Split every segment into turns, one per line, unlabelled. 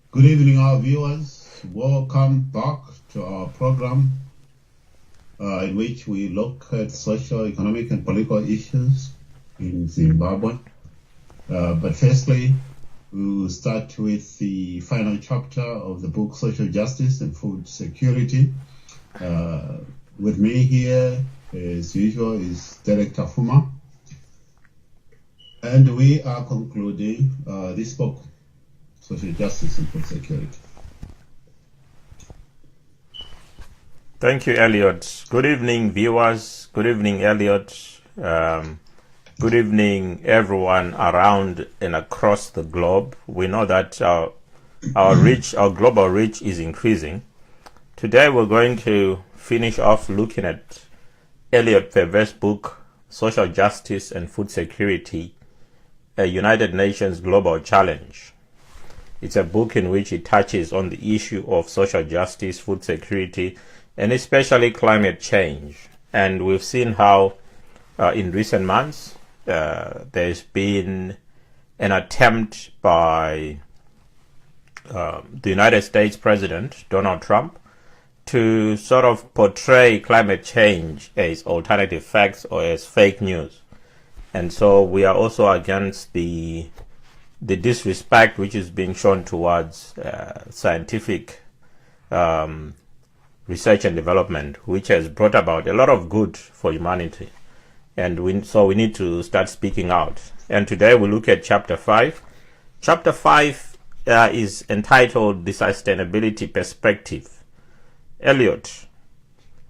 Good evening, our viewers. Welcome back to our program in which we look at social, economic, and political issues in Zimbabwe. But firstly, we will start with the final chapter of the book, Social Justice and Food Security. With me here, as usual, is Derek Tafuma. And we are concluding this book, Social Justice and Food Security.
Thank you, Elliot. Good evening, viewers. Good evening, Elliot. Good evening, everyone around and across the globe. We know that our global reach is increasing. Today, we're going to finish off looking at Elliot Fever's book, Social Justice and Food Security, a United Nations Global Challenge. It's a book in which it touches on the issue of social justice, food security, and especially climate change. And we've seen how in recent months there's been an attempt by the United States President Donald Trump to sort of portray climate change as alternative facts or as fake news. And so we are also against the disrespect which is being shown towards scientific research and development, which has brought about a lot of good for humanity. And so we need to start speaking out. And today we look at Chapter 5. Chapter 5 is entitled The Sustainability Perspective. Elliot,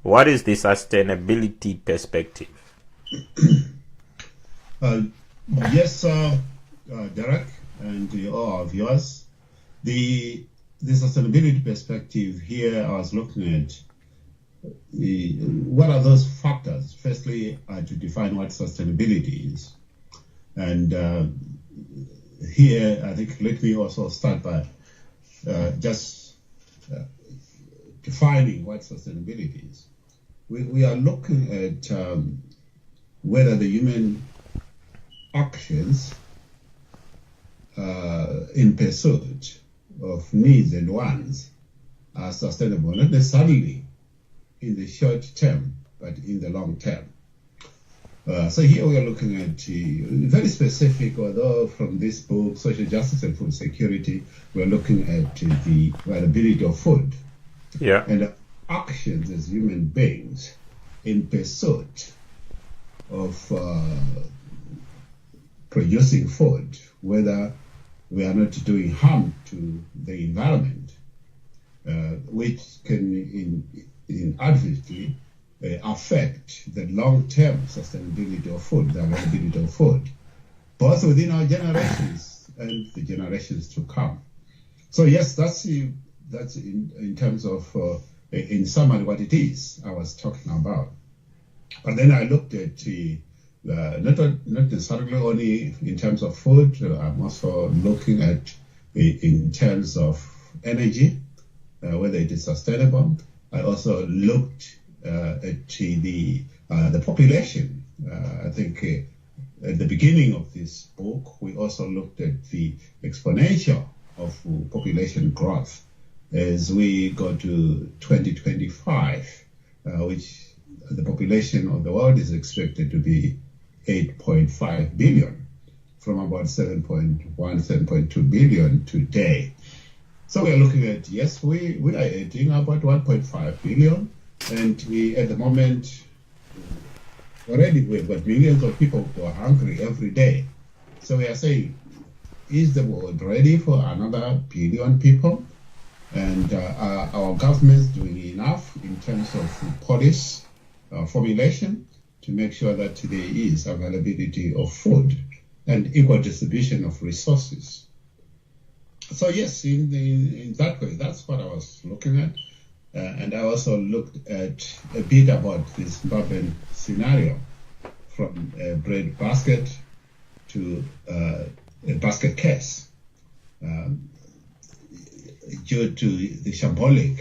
what is the sustainability perspective?
Yes, Derek, and all our viewers. The sustainability perspective here, I was looking at what are those factors. Firstly, to define what sustainability is. And here, I think, let me also start by just defining what sustainability is. We are looking at whether the human actions in pursuit of needs and wants are sustainable, not necessarily in the short term, but in the long term. So here we are looking at very specific, although from this book, Social Justice and Food Security, we're looking at the availability of food.
Yeah.
And actions as human beings in pursuit of producing food, whether we are not doing harm to the environment, which can adversely affect the long-term sustainability of food, the availability of food, both within our generations and the generations to come. So yes, that's in terms of, in summary, what it is I was talking about. But then I looked at not necessarily only in terms of food. I'm also looking at in terms of energy, whether it is sustainable. I also looked at the population. I think at the beginning of this book, we also looked at the exponential of population growth as we go to 2025, which the population of the world is expected to be 8.5 billion from about 7.1, 7.2 billion today. So we are looking at, yes, we are adding about 1.5 billion, and we, at the moment, already we've got millions of people who are hungry every day. So we are saying, is the world ready for another billion people? And are our governments doing enough in terms of policy formulation to make sure that there is availability of food and equal distribution of resources? So yes, in that way, that's what I was looking at. And I also looked at a bit about the Zimbabwean scenario, from a bread basket to a basket case, due to the shambolic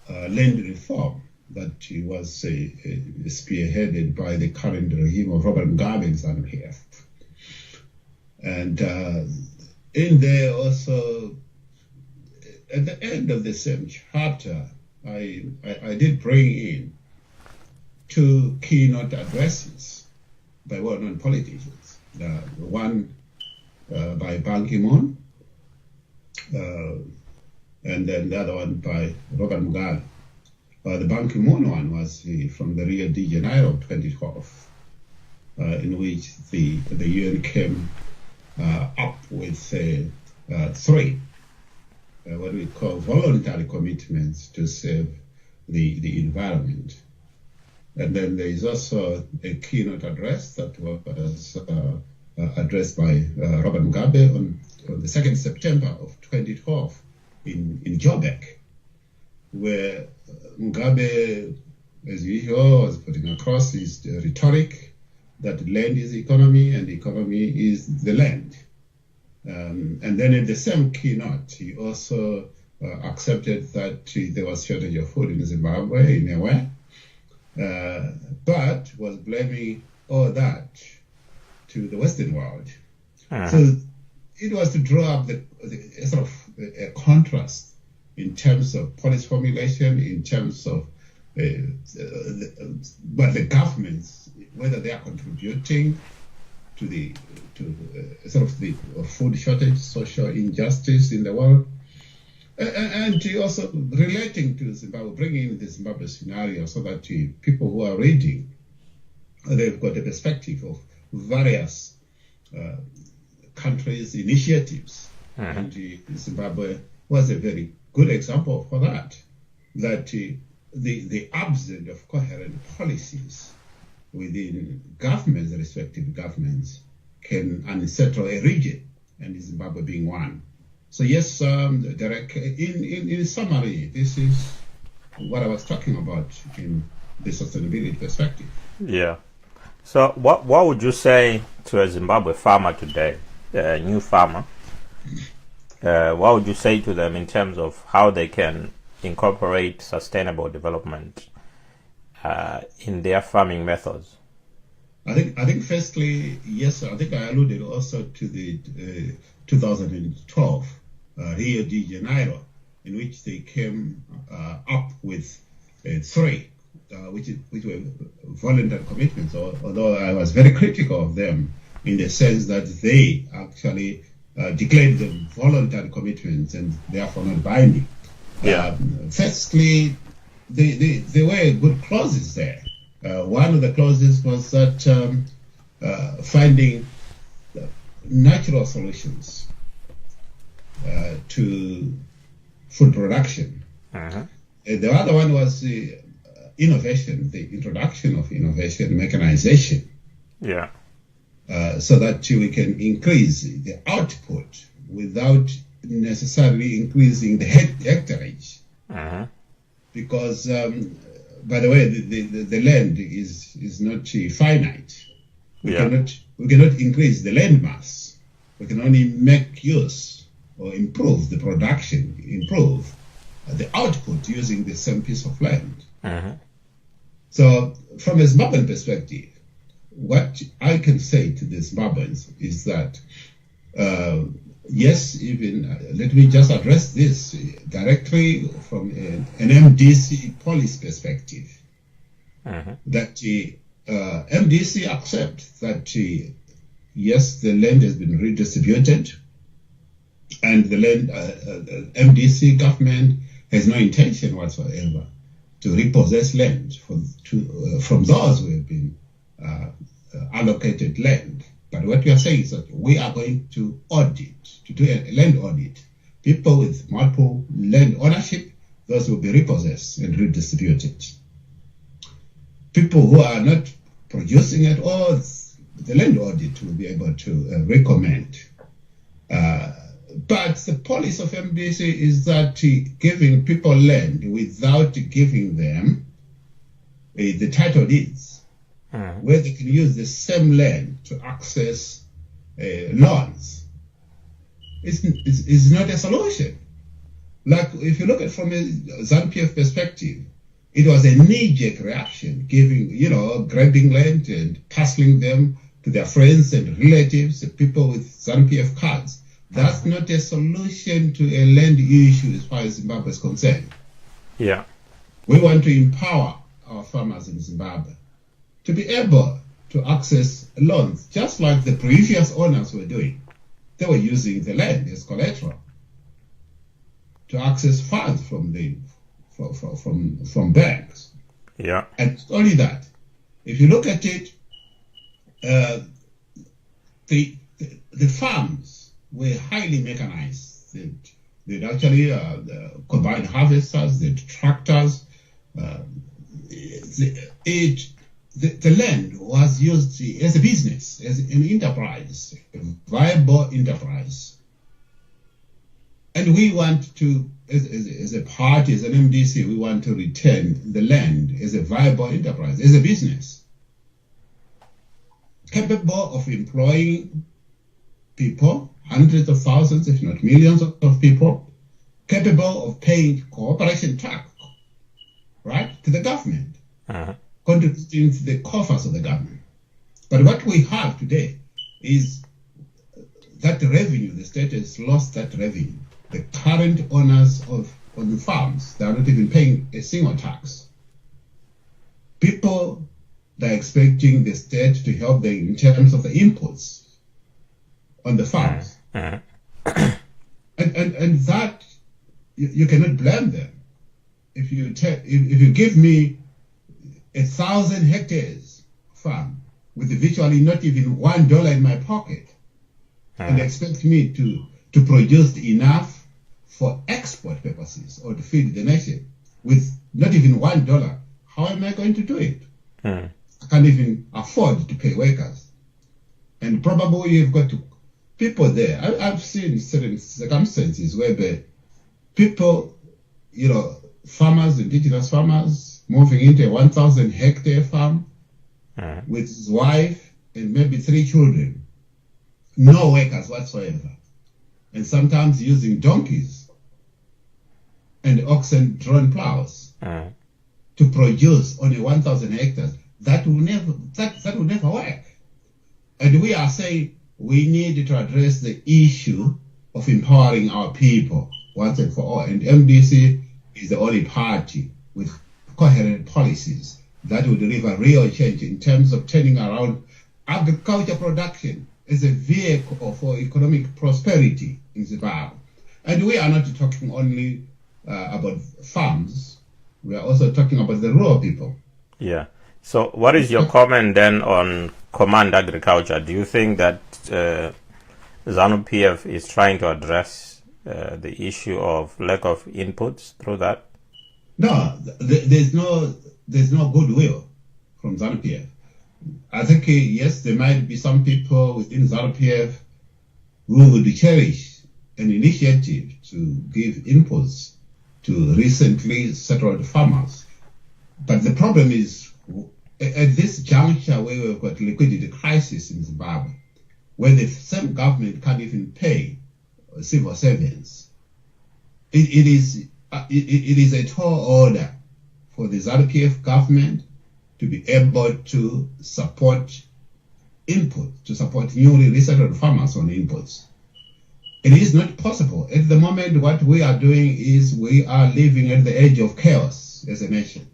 land reform that was spearheaded by the current regime of Robert Mugabe in ZANU-PF. And in there also at the end of the same chapter, I did bring in 2 keynote addresses by well-known politicians. One by Ban Ki-moon, and then the other one by Robert Mugabe. The Ban Ki-moon one was from the Rio de Janeiro 2012, in which the UN came up with 3 what we call voluntary commitments to save the environment. And then there is also a keynote address that was addressed by Robert Mugabe on the 2nd September of 2012 in Joburg, where Mugabe, as usual, was putting across his rhetoric that land is economy and economy is the land. And then in the same keynote, he also accepted that there was shortage of food in Zimbabwe in a way, but was blaming all that to the Western world. So it was to draw up the sort of a contrast in terms of policy formulation, in terms of but the governments, whether they are contributing to sort of the food shortage, social injustice in the world, and also relating to Zimbabwe, bringing in the Zimbabwe scenario so that people who are reading, they've got a perspective of various countries' initiatives. And Zimbabwe was a very good example for that, that the absence of coherent policies within governments, the respective governments, can unsettle a region, and Zimbabwe being one. So yes, Derek, in summary, this is what I was talking about in the sustainability perspective.
Yeah. So what would you say to a Zimbabwe farmer today, a new farmer? What would you say to them in terms of how they can incorporate sustainable development in their farming methods?
I think firstly, yes, I think I alluded also to the 2012 Rio de Janeiro, in which they came up with 3, which were voluntary commitments, although I was very critical of them in the sense that they actually declared them voluntary commitments and therefore not binding. Firstly, there were good clauses there. One of the clauses was that finding natural solutions to food production. The other one was innovation, the introduction of innovation, mechanization. So that we can increase the output without necessarily increasing the hectareage. Because, by the way, the land is not finite. We cannot increase the land mass. We can only make use or improve the production, improve the output using the same piece of land. So from a Zimbabwean perspective, what I can say to the Zimbabweans is that, yes, even let me just address this directly from an MDC policy perspective, that MDC accepts that, yes, the land has been redistributed, and the land, MDC government has no intention whatsoever to repossess land from those who have been allocated land. But what we are saying is that we are going to do a land audit. People with multiple land ownership, those will be repossessed and redistributed. People who are not producing at all, the land audit will be able to recommend. But the policy of MDC is that giving people land without giving them the title deeds, where they can use the same land to access loans, is not a solution. Like if you look at it from a ZANU-PF perspective, it was a knee-jerk reaction, grabbing land and parceling them to their friends and relatives, the people with ZANU-PF cards. That's not a solution to a land issue as far as Zimbabwe is concerned.
Yeah.
We want to empower our farmers in Zimbabwe to be able to access loans, just like the previous owners were doing. They were using the land as collateral to access funds from banks.
Yeah.
And not only that, if you look at it, the farms were highly mechanized. They'd actually combined harvesters, the tractors. The land was used as a business, as an enterprise, a viable enterprise. And we want to, as a party, as an MDC, we want to return the land as a viable enterprise, as a business, capable of employing people, hundreds of thousands, if not millions of people, capable of paying corporation tax, right, to the government, contributing to the coffers of the government. But what we have today is that revenue, the state has lost that revenue. The current owners of the farms, they are not even paying a single tax. People, they're expecting the state to help them in terms of the inputs on the farms. And that, you cannot blame them. If you give me 1,000 hectares farm with virtually not even $1 in my pocket, and expect me to produce enough for export purposes or to feed the nation with not even $1, how am I going to do it? I can't even afford to pay workers. And probably you've got people there. I've seen certain circumstances where people, farmers, indigenous farmers, moving into a 1,000 hectare farm with his wife and maybe 3 children, no workers whatsoever, and sometimes using donkeys and oxen-drawn plows to produce only 1,000 hectares. That will never work. And we are saying we need to address the issue of empowering our people once and for all. And MDC is the only party with coherent policies that will deliver real change in terms of turning around agriculture production as a vehicle for economic prosperity in Zimbabwe. And we are not talking only about farms. We are also talking about the rural people.
Yeah. So what is your comment then on Command Agriculture? Do you think that ZANU-PF is trying to address the issue of lack of inputs through that?
No, there's no goodwill from ZANU-PF. I think, yes, there might be some people within ZANU-PF who would cherish an initiative to give inputs to recently settled farmers. But the problem is, at this juncture where we've got liquidity crisis in Zimbabwe, where the same government can't even pay civil servants, it is a tall order for the ZANU-PF government to be able to support input, to support newly resettled farmers on inputs. It is not possible. At the moment, what we are doing is we are living at the edge of chaos as a nation.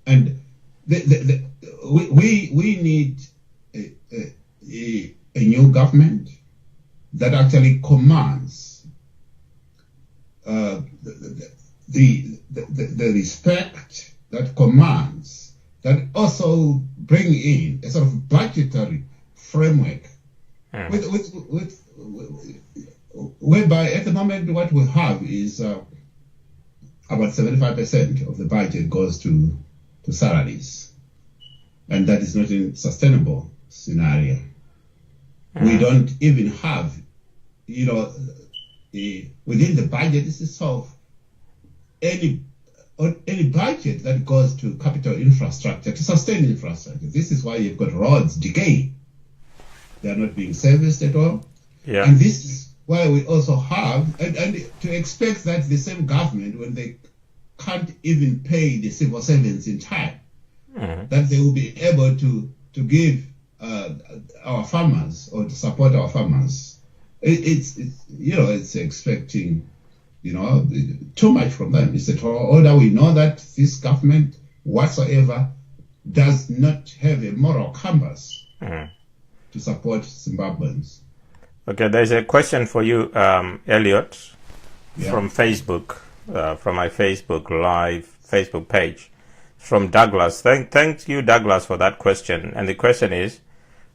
And we need a new government that actually commands the respect, that commands, that also bring in a sort of budgetary framework whereby at the moment what we have is about 75% of the budget goes to salaries, and that is not a sustainable scenario. We don't even have, within the budget itself, any budget that goes to capital infrastructure, to sustain infrastructure. This is why you've got roads decay. They are not being serviced at all.
Yeah.
And this is why we also have, and to expect that the same government, when they can't even pay the civil servants in time, that they will be able to give our farmers or to support our farmers it's expecting, too much from them. It's that although we know that this government whatsoever does not have a moral compass to support Zimbabweans.
Okay, there's a question for you, Elliot, from Facebook, from my Facebook page, from Douglas. Thank you, Douglas, for that question. And the question is,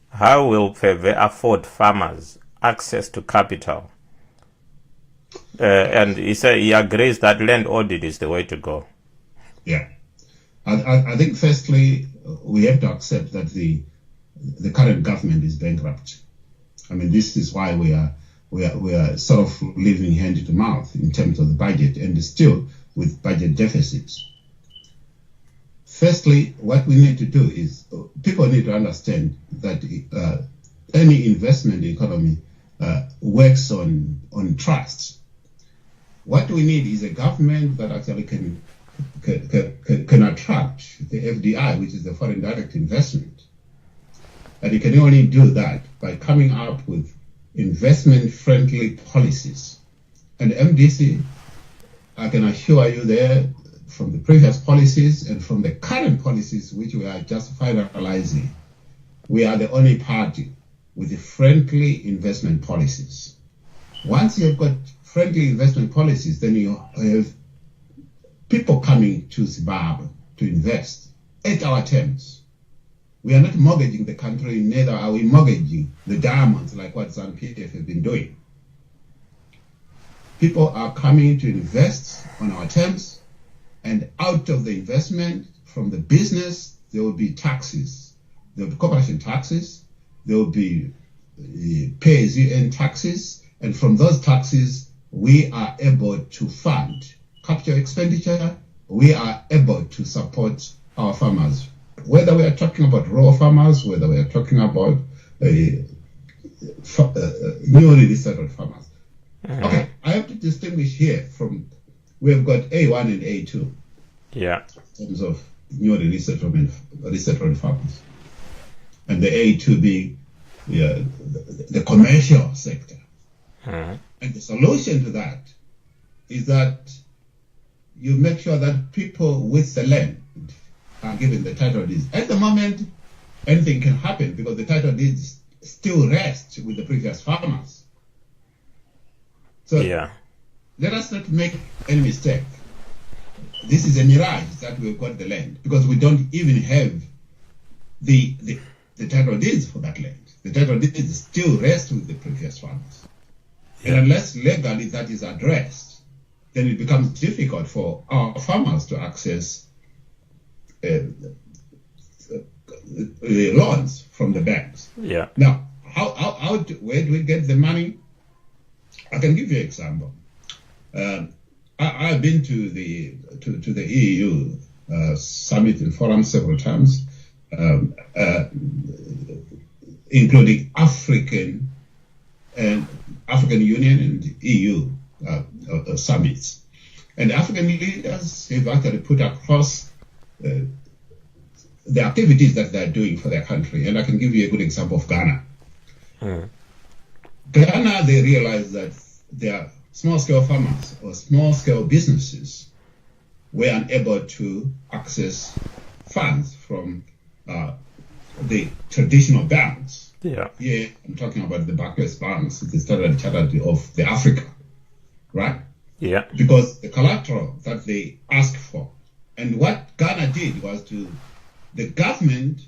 how will FEVE afford farmers access to capital? And he agrees that land audit is the way to go.
Yeah. I think firstly, we have to accept that the current government is bankrupt. I mean, this is why we are sort of living hand to mouth in terms of the budget, and still with budget deficits. Firstly, what we need to do is people need to understand that any investment economy works on trust. What we need is a government that actually can attract the FDI, which is the foreign direct investment. And you can only do that by coming up with investment-friendly policies. And MDC, I can assure you there, from the previous policies and from the current policies, which we are just finalizing, we are the only party with the friendly investment policies. Once you've got friendly investment policies, then you have people coming to Zimbabwe to invest at our terms. We are not mortgaging the country, neither are we mortgaging the diamonds like what ZANU-PF have been doing. People are coming to invest on our terms, and out of the investment from the business, there will be taxes. There will be corporation taxes, there will be pay-as-you-earn taxes, and from those taxes, we are able to fund capital expenditure, we are able to support our farmers. Whether we are talking about raw farmers, whether we are talking about newly resettled farmers. Okay, I have to distinguish here from, we've got A1 and A2.
Yeah.
In terms of newly resettled farmers. And the A2 being the commercial sector. And the solution to that is that you make sure that people with the land are given the title deeds. At the moment, anything can happen because the title deeds still rest with the previous farmers. So let us not make any mistake. This is a mirage that we've got the land because we don't even have the title deeds for that land. The title deeds still rest with the previous farmers. And unless legally that is addressed, then it becomes difficult for our farmers to access loans from the banks.
Yeah.
Now, where do we get the money? I can give you an example. I've been to the EU summit and forum several times, including African Union and EU summits. And African leaders have actually put across the activities that they're doing for their country. And I can give you a good example of Ghana. Ghana, they realized that their small-scale farmers or small-scale businesses were unable to access funds from the traditional banks.
Yeah.
Here, I'm talking about the Barclays banks, the Standard Chartered of the Africa, right?
Yeah.
Because the collateral that they asked for, and what Ghana did was the government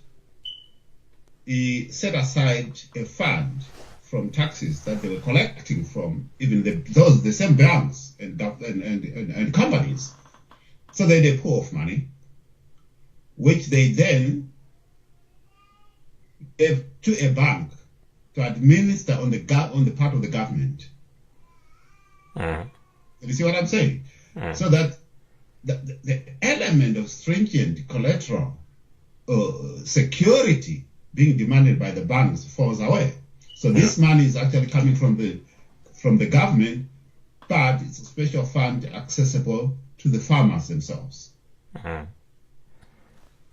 set aside a fund from taxes that they were collecting from even the same banks and companies. So they had a pool of money, which they then gave to a bank to administer on the part of the government. You see what I'm saying? So that the element of stringent collateral security being demanded by the banks falls away. So this money is actually coming from the government, but it's a special fund accessible to the farmers themselves.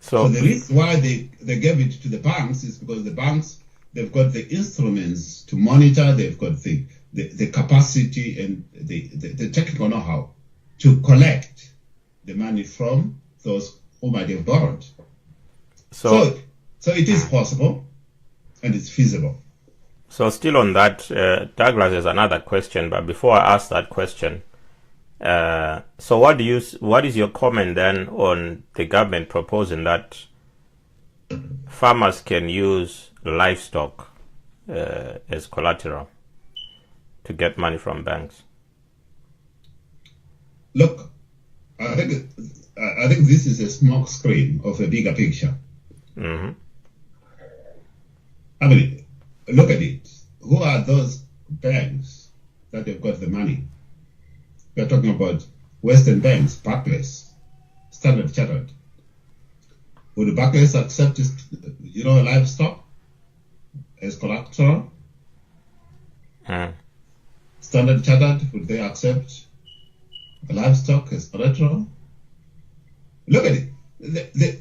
So the reason why they gave it to the banks is because the banks they've got the instruments to monitor, they've got the capacity and the technical know-how to collect the money from those who might have borrowed. So it is possible and it's feasible.
So still on that, Douglas has another question, but before I ask that question, so what is your comment then on the government proposing that farmers can use livestock as collateral to get money from banks?
Look, I think this is a smoke screen of a bigger picture.
Mm-hmm.
I mean, look at it. Who are those banks that have got the money? We're talking about Western banks, Barclays, Standard Chartered. Would Barclays accept, livestock as collateral? Standard Chartered, would they accept livestock as collateral? Look at it.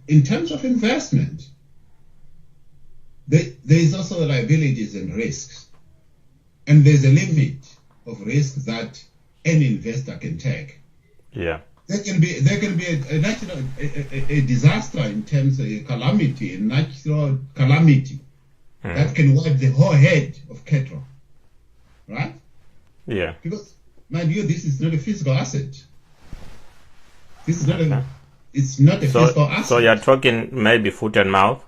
In terms of investment, there is also liabilities and risks, and there's a limit of risk that any investor can take.
Yeah,
there can be a natural a disaster in terms of a calamity, a natural calamity that can wipe the whole head of cattle, right?
Yeah.
Because, mind you, this is not a physical asset. This is not it's not a physical asset.
So you're talking maybe foot and mouth?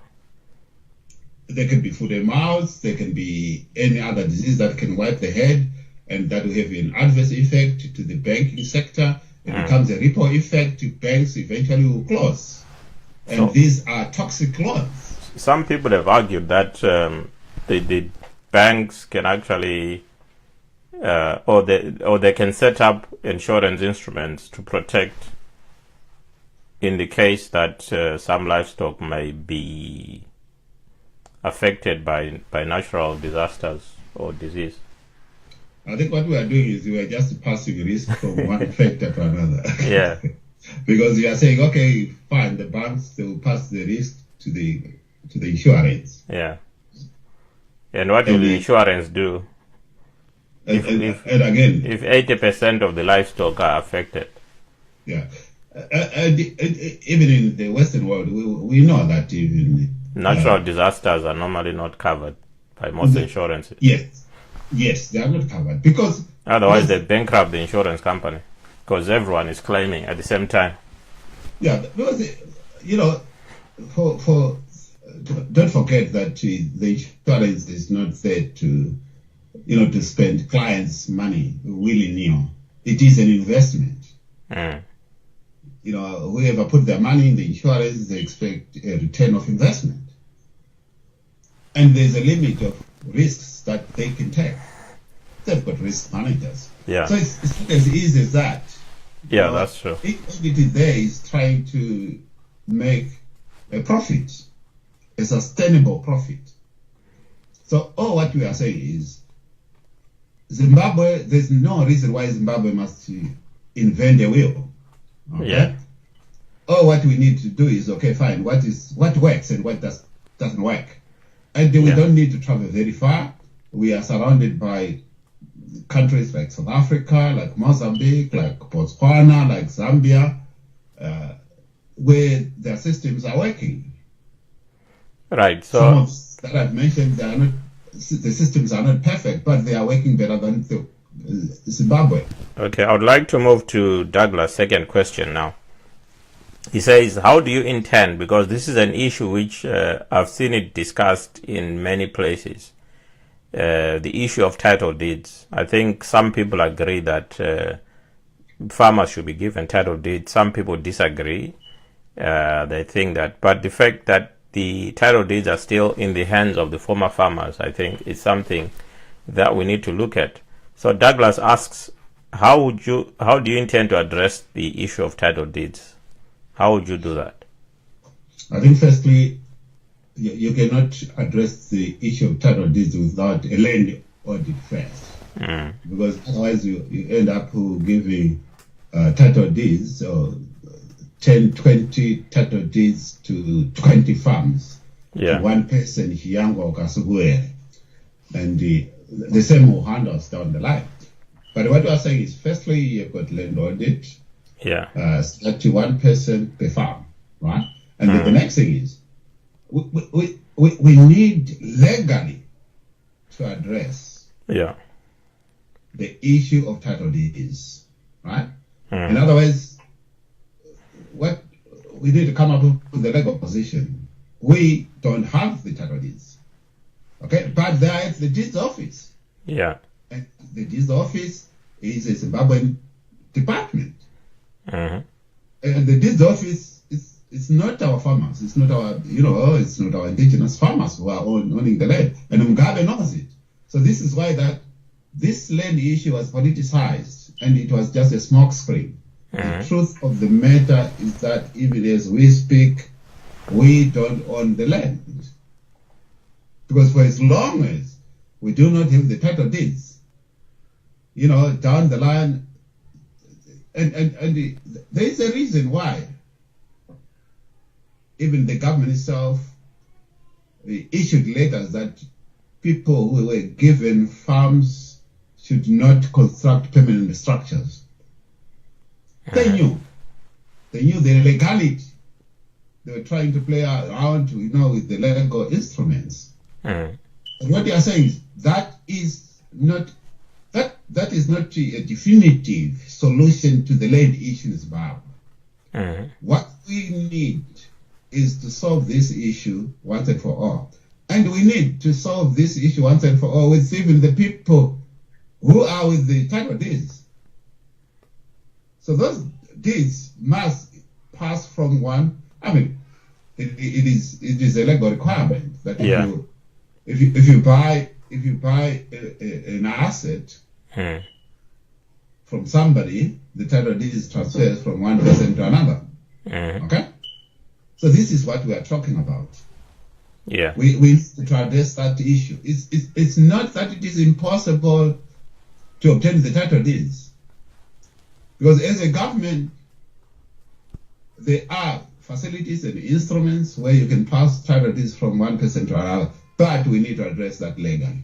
There can be foot and mouth, there can be any other disease that can wipe the head, and that will have an adverse effect to the banking sector. It becomes a ripple effect. Banks eventually will close. And these are toxic loans.
Some people have argued that the banks can actually, or they can set up insurance instruments to protect in the case that some livestock may be affected by natural disasters or disease.
I think what we are doing is we are just passing risk from one factor to another.
Yeah.
Because you are saying, okay, fine, the banks, they will pass the risk to the insurance.
Yeah. And what will the insurance do?
And again,
if 80% of the livestock are affected?
Yeah. Even in the Western world, we know that even
natural disasters are normally not covered by most insurances.
Yes, they are not covered because
otherwise they bankrupt the insurance company because everyone is claiming at the same time.
Yeah, because don't forget that the insurance is not there to spend clients' money willy-nilly. It is an investment. Whoever put their money in the insurance, they expect a return of investment. And there's a limit of risks that they can take. They've got risk managers.
Yeah.
So it's not as easy as that.
Yeah, that's true.
Equity there is trying to make a profit, a sustainable profit. So all what we are saying is Zimbabwe, there's no reason why Zimbabwe must invent a wheel. Okay?
Yeah.
All what we need to do is, okay, fine, what works and what doesn't work. And we don't need to travel very far. We are surrounded by countries like South Africa, like Mozambique, like Botswana, like Zambia, where their systems are working.
Right. So
some of that I've mentioned, the systems are not perfect, but they are working better than Zimbabwe.
Okay, I would like to move to Douglas' second question now. He says, how do you intend, because this is an issue which I've seen it discussed in many places, the issue of title deeds. I think some people agree that farmers should be given title deeds. Some people disagree. They think that, but the fact that the title deeds are still in the hands of the former farmers, I think is something that we need to look at. So Douglas asks, how do you intend to address the issue of title deeds? How would you do that?
I think firstly, you cannot address the issue of title deeds without a land audit first. Because otherwise you end up giving title deeds, or 10, 20 title deeds to 20 farms.
Yeah.
one person, Hiyango Kasugure, and the same will handle us down the line. But what we are saying is, firstly, you've got land audit,
Yeah.
31 person per farm, right? And the next thing is, we need legally to address
Yeah.
the issue of title deeds, right? In other words, what we need to come up with the legal position. We don't have the title deeds, okay? But they're at the deeds office.
Yeah.
And the deeds office is a Zimbabwean department.
Mm-hmm.
And the deeds office is not our farmers. It's not our, it's not our indigenous farmers who are owning the land. And Mugabe knows it. So this is why that this land issue was politicized, and it was just a smokescreen. The truth of the matter is that even as we speak, we don't own the land. Because for as long as we do not have the title deeds, down the line, and there is a reason why even the government itself issued letters that people who were given farms should not construct permanent structures. They knew the legality. They were trying to play around, with the legal instruments. And what they are saying is that is not a definitive solution to the land issue in Zimbabwe. What we need is to solve this issue once and for all. And we need to solve this issue once and for all with even the people who are with the title deeds. So those deeds must pass from one. I mean, it is a legal requirement that if you buy an asset from somebody, the title deed is transferred from one person to another. Okay? So this is what we are talking about.
Yeah.
We need to address that issue. It's not that it is impossible to obtain the title deeds. Because as a government, there are facilities and instruments where you can pass title deeds from one person to another, but we need to address that legally.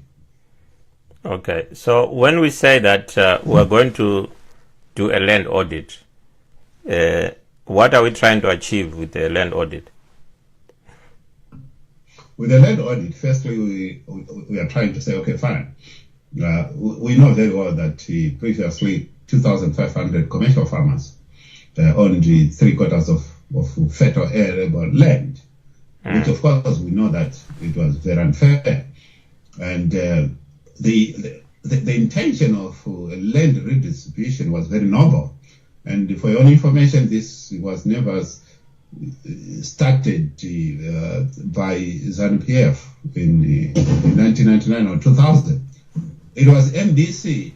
Okay, so when we say that we're going to do a land audit, what are we trying to achieve with the land audit?
With the land audit, firstly, we are trying to say, okay, fine. We know very well that previously 2,500 commercial farmers owned 3/4 of fertile arable land, which of course we know that it was very unfair. And the intention of land redistribution was very noble. And for your own information, this was never started by ZANU-PF in 1999 or 2000. It was MDC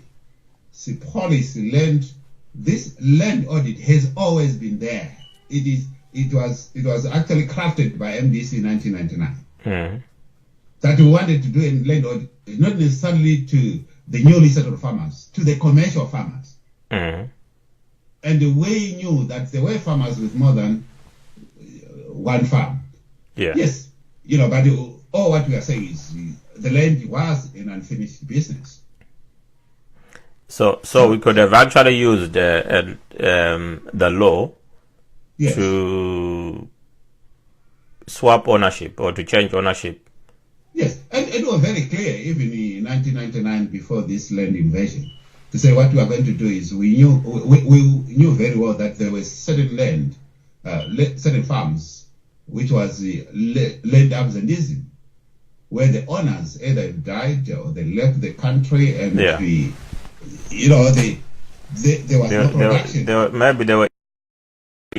policy land. This land audit has always been there. It was actually crafted by MDC in 1999. That we wanted to do in land audit, not necessarily to the newly settled farmers, to the commercial farmers. And we knew that there were farmers with more than one farm.
Yeah.
Yes, but all what we are saying is the land was an unfinished business.
So we could have actually used the law to swap ownership or to change ownership.
Yes, and it was very clear even in 1999 before this land invasion to say what we are going to do is we knew very well that there was certain land, certain farms, which was land absenteeism, where the owners either died or they left the country and there was no production.
Maybe they were.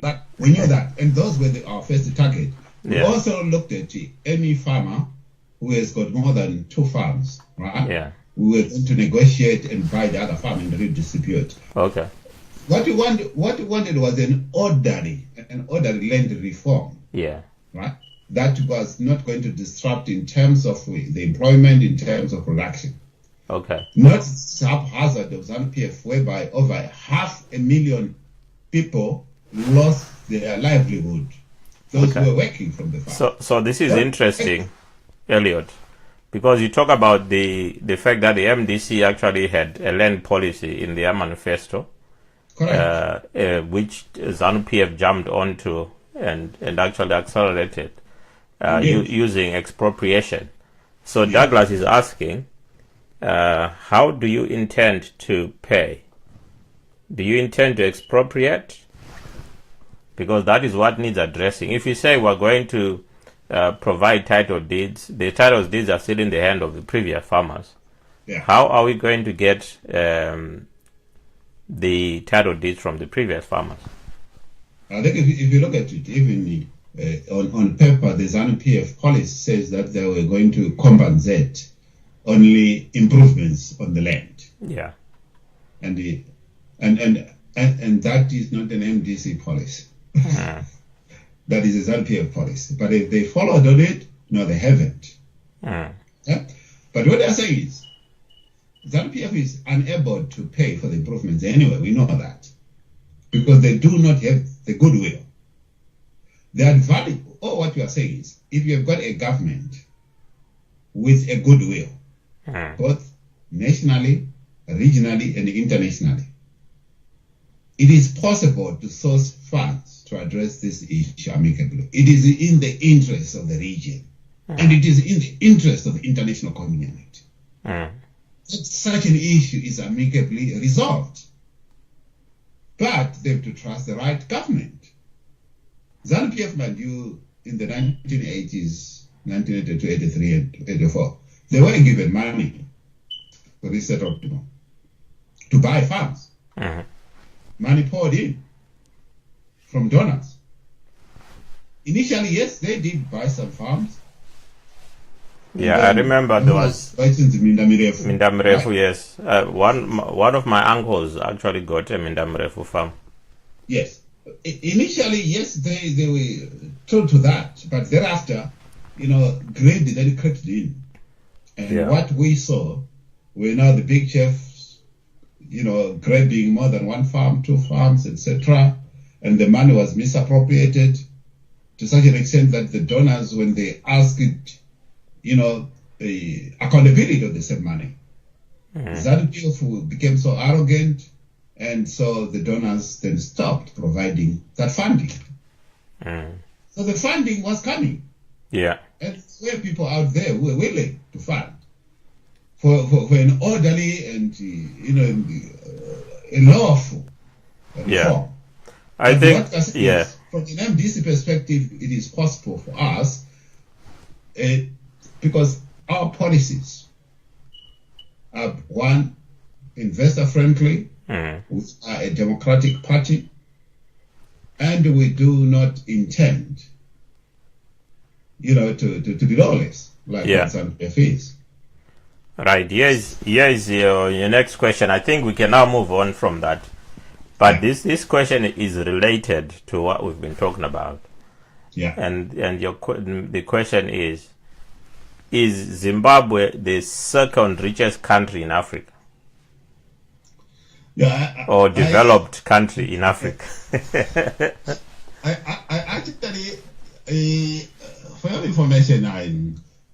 But we knew that, and those were our first target. We also looked at any farmer who has got more than 2 farms, right?
Yeah.
We were going to negotiate and buy the other farm and redistribute.
Okay.
What we wanted was an orderly land reform.
Yeah.
Right? That was not going to disrupt in terms of the employment, in terms of production.
Okay.
Not haphazard of ZANU-PF, whereby over 500,000 people lost their livelihood those who are working from the farm.
So this is interesting, Elliot, because you talk about the fact that the MDC actually had a land policy in their manifesto, which ZANU-PF jumped onto and actually accelerated using expropriation. So Douglas is asking, how do you intend to pay? Do you intend to expropriate? Because that is what needs addressing. If you say we're going to provide title deeds, the title deeds are still in the hand of the previous farmers.
Yeah.
How are we going to get the title deeds from the previous farmers?
I think if you look at it, even on paper, the ZANU-PF policy says that they were going to compensate only improvements on the land.
Yeah.
And that is not an MDC policy. That is a ZANU-PF policy. But if they followed on it, no, they haven't. Yeah? But what they're saying is, ZANU-PF is unable to pay for the improvements anyway. We know that. Because they do not have the goodwill. The advantage, or what you are saying is, if you have got a government with a goodwill, both nationally, regionally, and internationally, it is possible to source funds to address this issue amicably. It is in the interest of the region, and it is in the interest of the international community. That such an issue is amicably resolved. But they have to trust the right government. ZANU-PF, mind you, in the 1980s, 1982, 83, and 84, they were given money for this set of to buy farms. Money poured in from donors. Initially, yes, they did buy some farms.
Yeah, I remember there was Mindamirefu, right? Yes. One of my uncles actually got a Mindamirefu farm.
Yes. Initially, yes, they were told to that, but thereafter, greed then crept in. And what we saw were now the big chefs, grabbing more than one farm, two farms, etc. And the money was misappropriated to such an extent that the donors, when they asked it, the accountability of the same money. ZANU-PF became so arrogant, and so the donors then stopped providing that funding. So the funding was coming.
Yeah.
And there were people out there who were willing to fund for an orderly and a lawful reform.
I think,
from an MDC perspective, it is possible for us because our policies are, one, investor friendly, we are a democratic party, and we do not intend, to be lawless like ZANU-PF is.
Right. Here is your next question. I think we can now move on from that. But this question is related to what we've been talking about.
Yeah.
And the question is Zimbabwe the second richest country in Africa?
Yeah.
Or developed country in Africa?
I actually, for your information,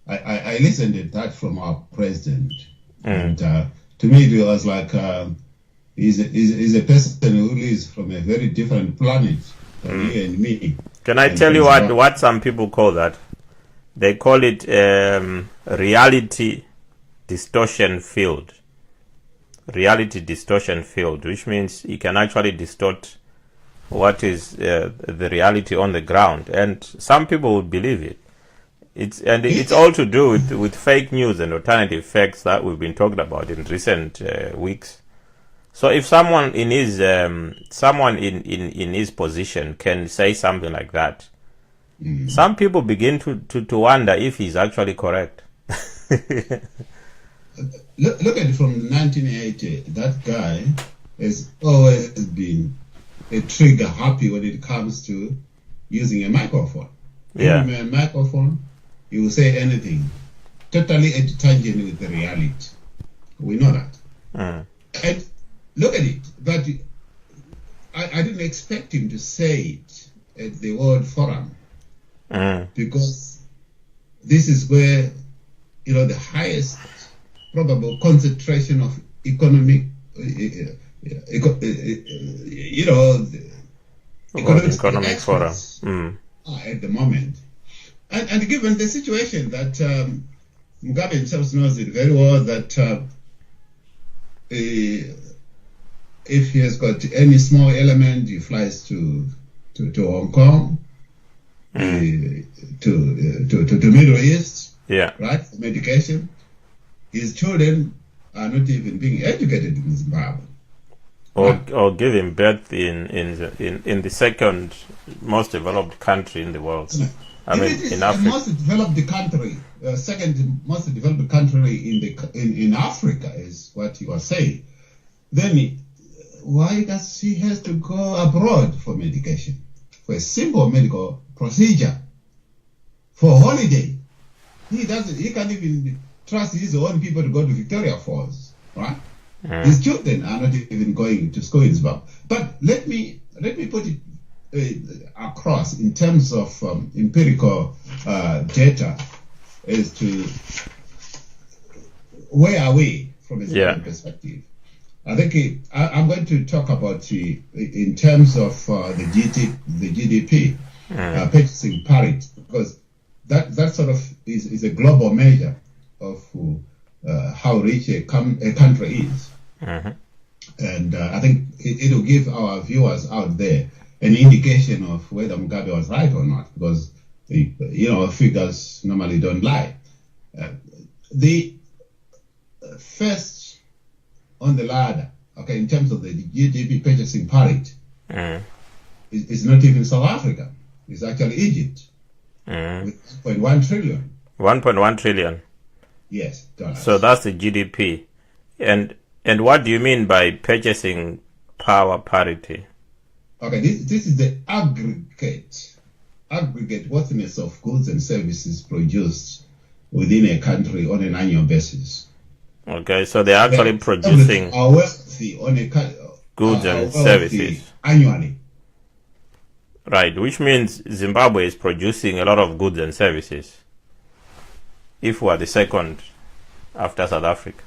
I listened to that from our president, and to me it was like he's a person who lives from a very different planet than you and me.
Can I tell you what some people call that? They call it reality distortion field. Reality distortion field, which means you can actually distort what is the reality on the ground, and some people would believe it. It's all to do with fake news and alternative facts that we've been talking about in recent weeks. So if someone in his position can say something like that, some people begin to wonder if he's actually correct.
Look at it from 1980. That guy has always been a trigger happy when it comes to using a microphone.
Yeah.
A microphone, he will say anything, totally at tangent with the reality. We know that. And look at it. But I didn't expect him to say it at the World Forum because this is where, the highest probable concentration of economic,
Economic Forum
at the moment. And given the situation that Mugabe himself knows it very well, that if he has got any small element, he flies to Hong Kong, to Middle East, right, for medication. His children are not even being educated in Zimbabwe.
Or giving birth in the second most developed country in the world. In Africa.
The most developed country, second most developed country in Africa is what you are saying. Then why does he have to go abroad for medication, for a simple medical procedure, for holiday? He can't even trust his own people to go to Victoria Falls, right? His children are not even going to school in Zimbabwe. But let me put it across in terms of empirical data as to where are we from a Zimbabwean perspective. I think I'm going to talk about in terms of the GDP purchasing parity, because that sort of is a global measure of how rich a country is. And I think it will give our viewers out there an indication of whether Mugabe was right or not, because figures normally don't lie. The first on the ladder, okay, in terms of the GDP purchasing parity, is not even South Africa. It's actually Egypt with 1.1 trillion.
1.1 trillion.
Yes, dollars.
So that's the GDP. And what do you mean by purchasing power parity?
Okay, this is the aggregate worthiness of goods and services produced within a country on an annual basis.
Okay, so they're actually producing
are wealthy on a
goods and services
annually.
Right, which means Zimbabwe is producing a lot of goods and services. If we are the second after South Africa.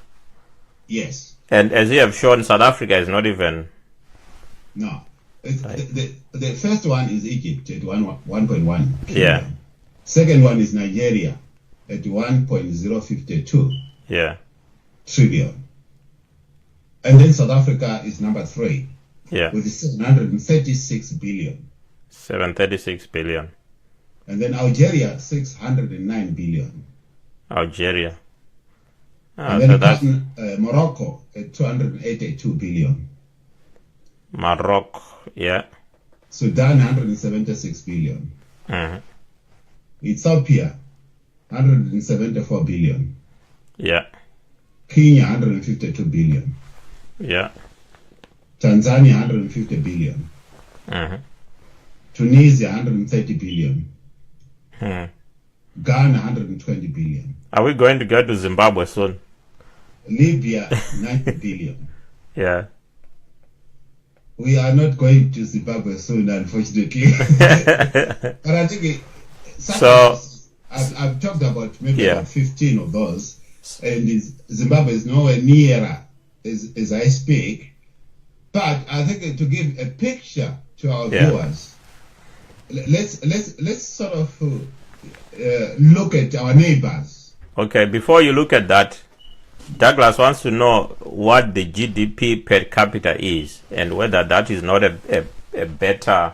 Yes.
And as you have shown, South Africa is not even.
No. The first one is Egypt at 1.1.
Yeah.
Second one is Nigeria at 1.052 trillion. And then South Africa is number 3 with 736 billion.
736 billion.
And then Algeria, 609 billion.
Algeria.
And then Morocco at 282 billion.
Morocco, yeah.
Sudan, 176 billion. Ethiopia, 174 billion.
Yeah.
Kenya, 152 billion.
Yeah.
Tanzania, 150 billion. Tunisia, 130 billion. Ghana, 120 billion.
Are we going to go to Zimbabwe soon?
Libya, 90 billion.
Yeah.
We are not going to Zimbabwe soon, unfortunately. But I think I've talked about maybe about 15 of those, and Zimbabwe is nowhere nearer as I speak. But I think to give a picture to our viewers, let's sort of look at our neighbors.
Okay, before you look at that, Douglas wants to know what the GDP per capita is and whether that is not a better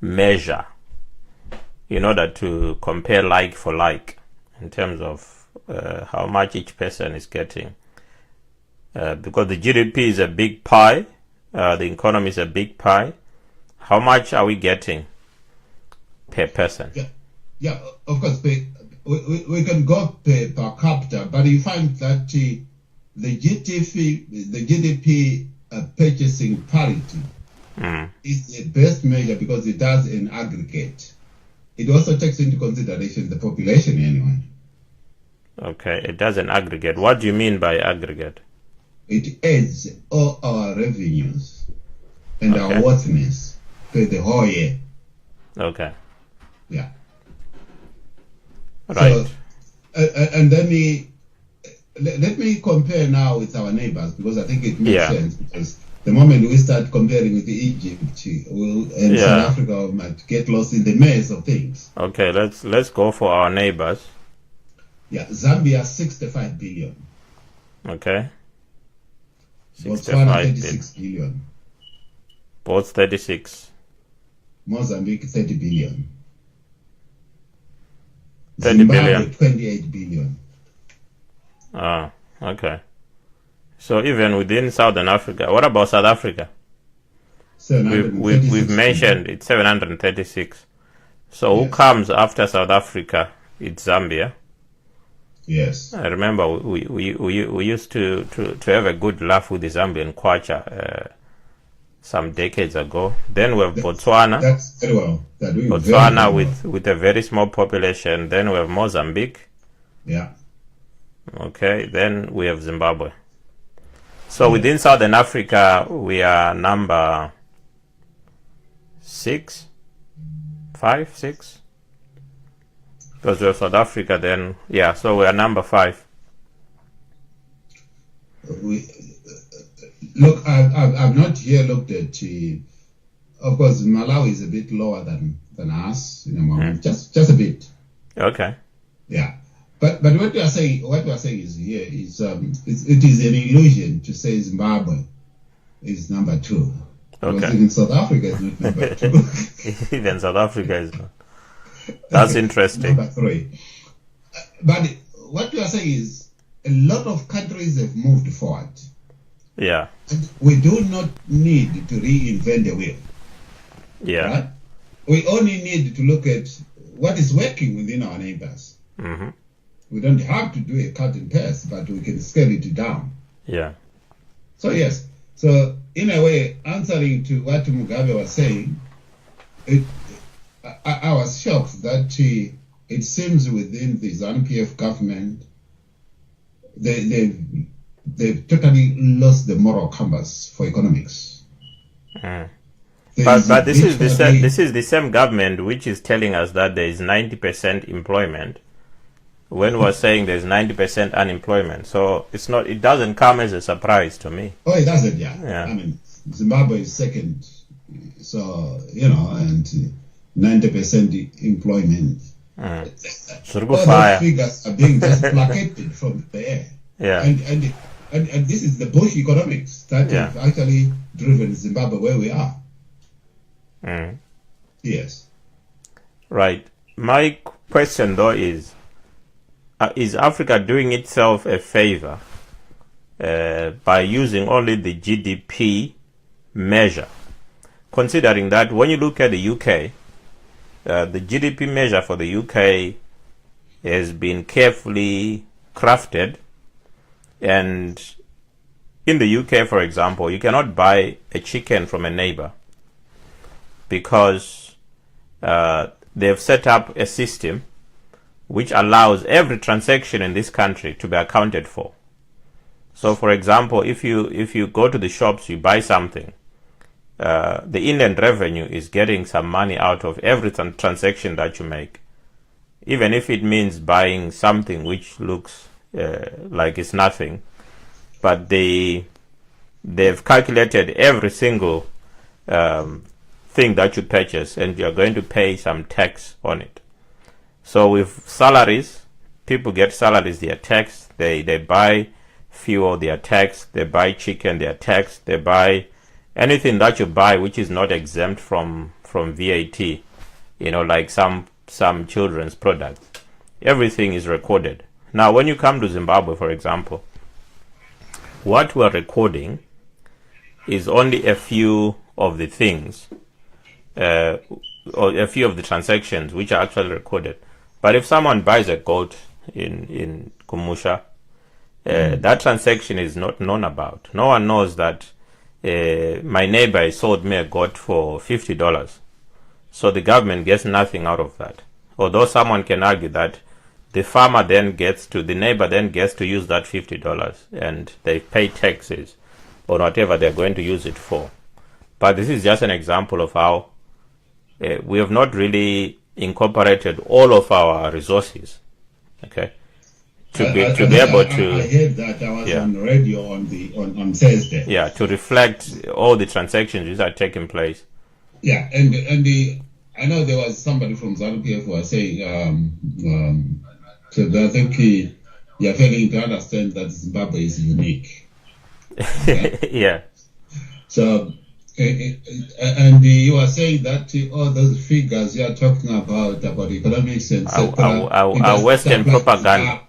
measure in order to compare like for like in terms of how much each person is getting. Because the GDP is a big pie, the economy is a big pie. How much are we getting per person?
Yeah, of course. We can go per capita, but you find that the GDP purchasing parity is the best measure because it does an aggregate. It also takes into consideration the population anyway.
Okay, it does an aggregate. What do you mean by aggregate?
It adds all our revenues and our worthiness to the whole year.
Okay.
Yeah.
Right.
So, and then let me compare now with our neighbors, because I think it makes sense. Because the moment we start comparing with Egypt and South Africa, we might get lost in the maze of things.
Okay, let's go for our neighbors.
Yeah, Zambia 65 billion.
Okay.
Botswana 36 billion.
Both 36.
Mozambique 30 billion.
30
Zimbabwe
billion.
28 billion.
Ah, okay. So even within Southern Africa, what about South Africa? We've mentioned it's 736. So who comes after South Africa? It's Zambia.
Yes.
I remember we used to have a good laugh with the Zambian Kwacha some decades ago. Then we have Botswana.
That's very well.
Botswana with a very small population. Then we have Mozambique.
Yeah.
Okay. Then we have Zimbabwe. So within Southern Africa, we are number 6. Because we have South Africa, then so we are number 5.
Look, I've not here looked at. Of course, Malawi is a bit lower than us in a moment, just a bit.
Okay.
Yeah, but what we are saying is here is it is an illusion to say Zimbabwe is number 2.
Okay.
Because even South Africa is not number 2.
Even South Africa is not. That's interesting.
Number 3. But what we are saying is a lot of countries have moved forward.
Yeah.
And we do not need to reinvent the wheel.
Yeah.
Right? We only need to look at what is working within our neighbors.
Mm-hmm.
We don't have to do a cut and paste, but we can scale it down.
Yeah.
So yes. So in a way, answering to what Mugabe was saying, I was shocked that it seems within the ZANU-PF government, they've totally lost the moral compass for economics.
But this is the same government which is telling us that there is 90% employment, when we're saying there's 90% unemployment. So it doesn't come as a surprise to me.
Oh, it doesn't, yeah. I mean, Zimbabwe is second, so and 90% employment. All those figures are being just placated from the air.
Yeah.
And this is the Bush economics that have actually driven Zimbabwe where we are. Yes.
Right. My question though is Africa doing itself a favor by using only the GDP measure? Considering that when you look at the UK, the GDP measure for the UK has been carefully crafted, and in the UK, for example, you cannot buy a chicken from a neighbor because they've set up a system which allows every transaction in this country to be accounted for. So, for example, if you go to the shops, you buy something, the Inland Revenue is getting some money out of every transaction that you make, even if it means buying something which looks like it's nothing, but they've calculated every single thing that you purchase, and you're going to pay some tax on it. So with salaries, people get salaries, they are taxed. They buy fuel, they are taxed. They buy chicken, they are taxed. They buy anything that you buy which is not exempt from VAT, like some children's products. Everything is recorded. Now, when you come to Zimbabwe, for example, what we're recording is only a few of the things, or a few of the transactions which are actually recorded. But if someone buys a goat in Kumusha, that transaction is not known about. No one knows that my neighbor sold me a goat for $50. So the government gets nothing out of that. Although someone can argue that the neighbor then gets to use that $50 and they pay taxes or whatever they're going to use it for. But this is just an example of how we have not really incorporated all of our resources Okay.
I
be
heard
able to
that. I was on radio on Thursday.
Yeah, to reflect all the transactions which are taking place.
Yeah, and I know there was somebody from ZANU-PF who was saying so I think you're failing to understand that Zimbabwe is unique. Okay?
Yeah.
So and you are saying that all those figures you are talking about economics and
our Western propaganda.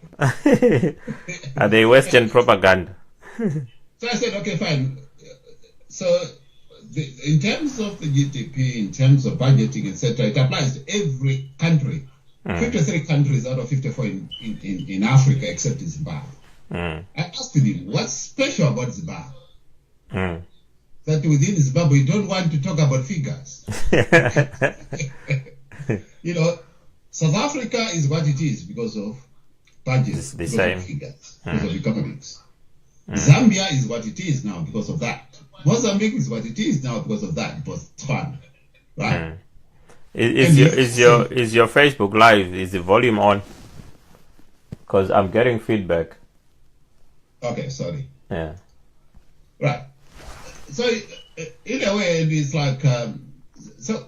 Are they Western propaganda?
So I said, okay, fine. So in terms of the GDP, in terms of budgeting, etc., it applies to every country. 53 countries out of 54 in Africa, except Zimbabwe. I asked him, what's special about Zimbabwe? That within Zimbabwe, you don't want to talk about figures. South Africa is what it is because of budgets, because of figures, because of economics. Zambia is what it is now because of that. Mozambique is what it is now because of that. Botswana, right? Is
your Facebook Live, is the volume on? Because I'm getting feedback.
Okay, sorry.
Yeah.
Right. So in a way, it's like so.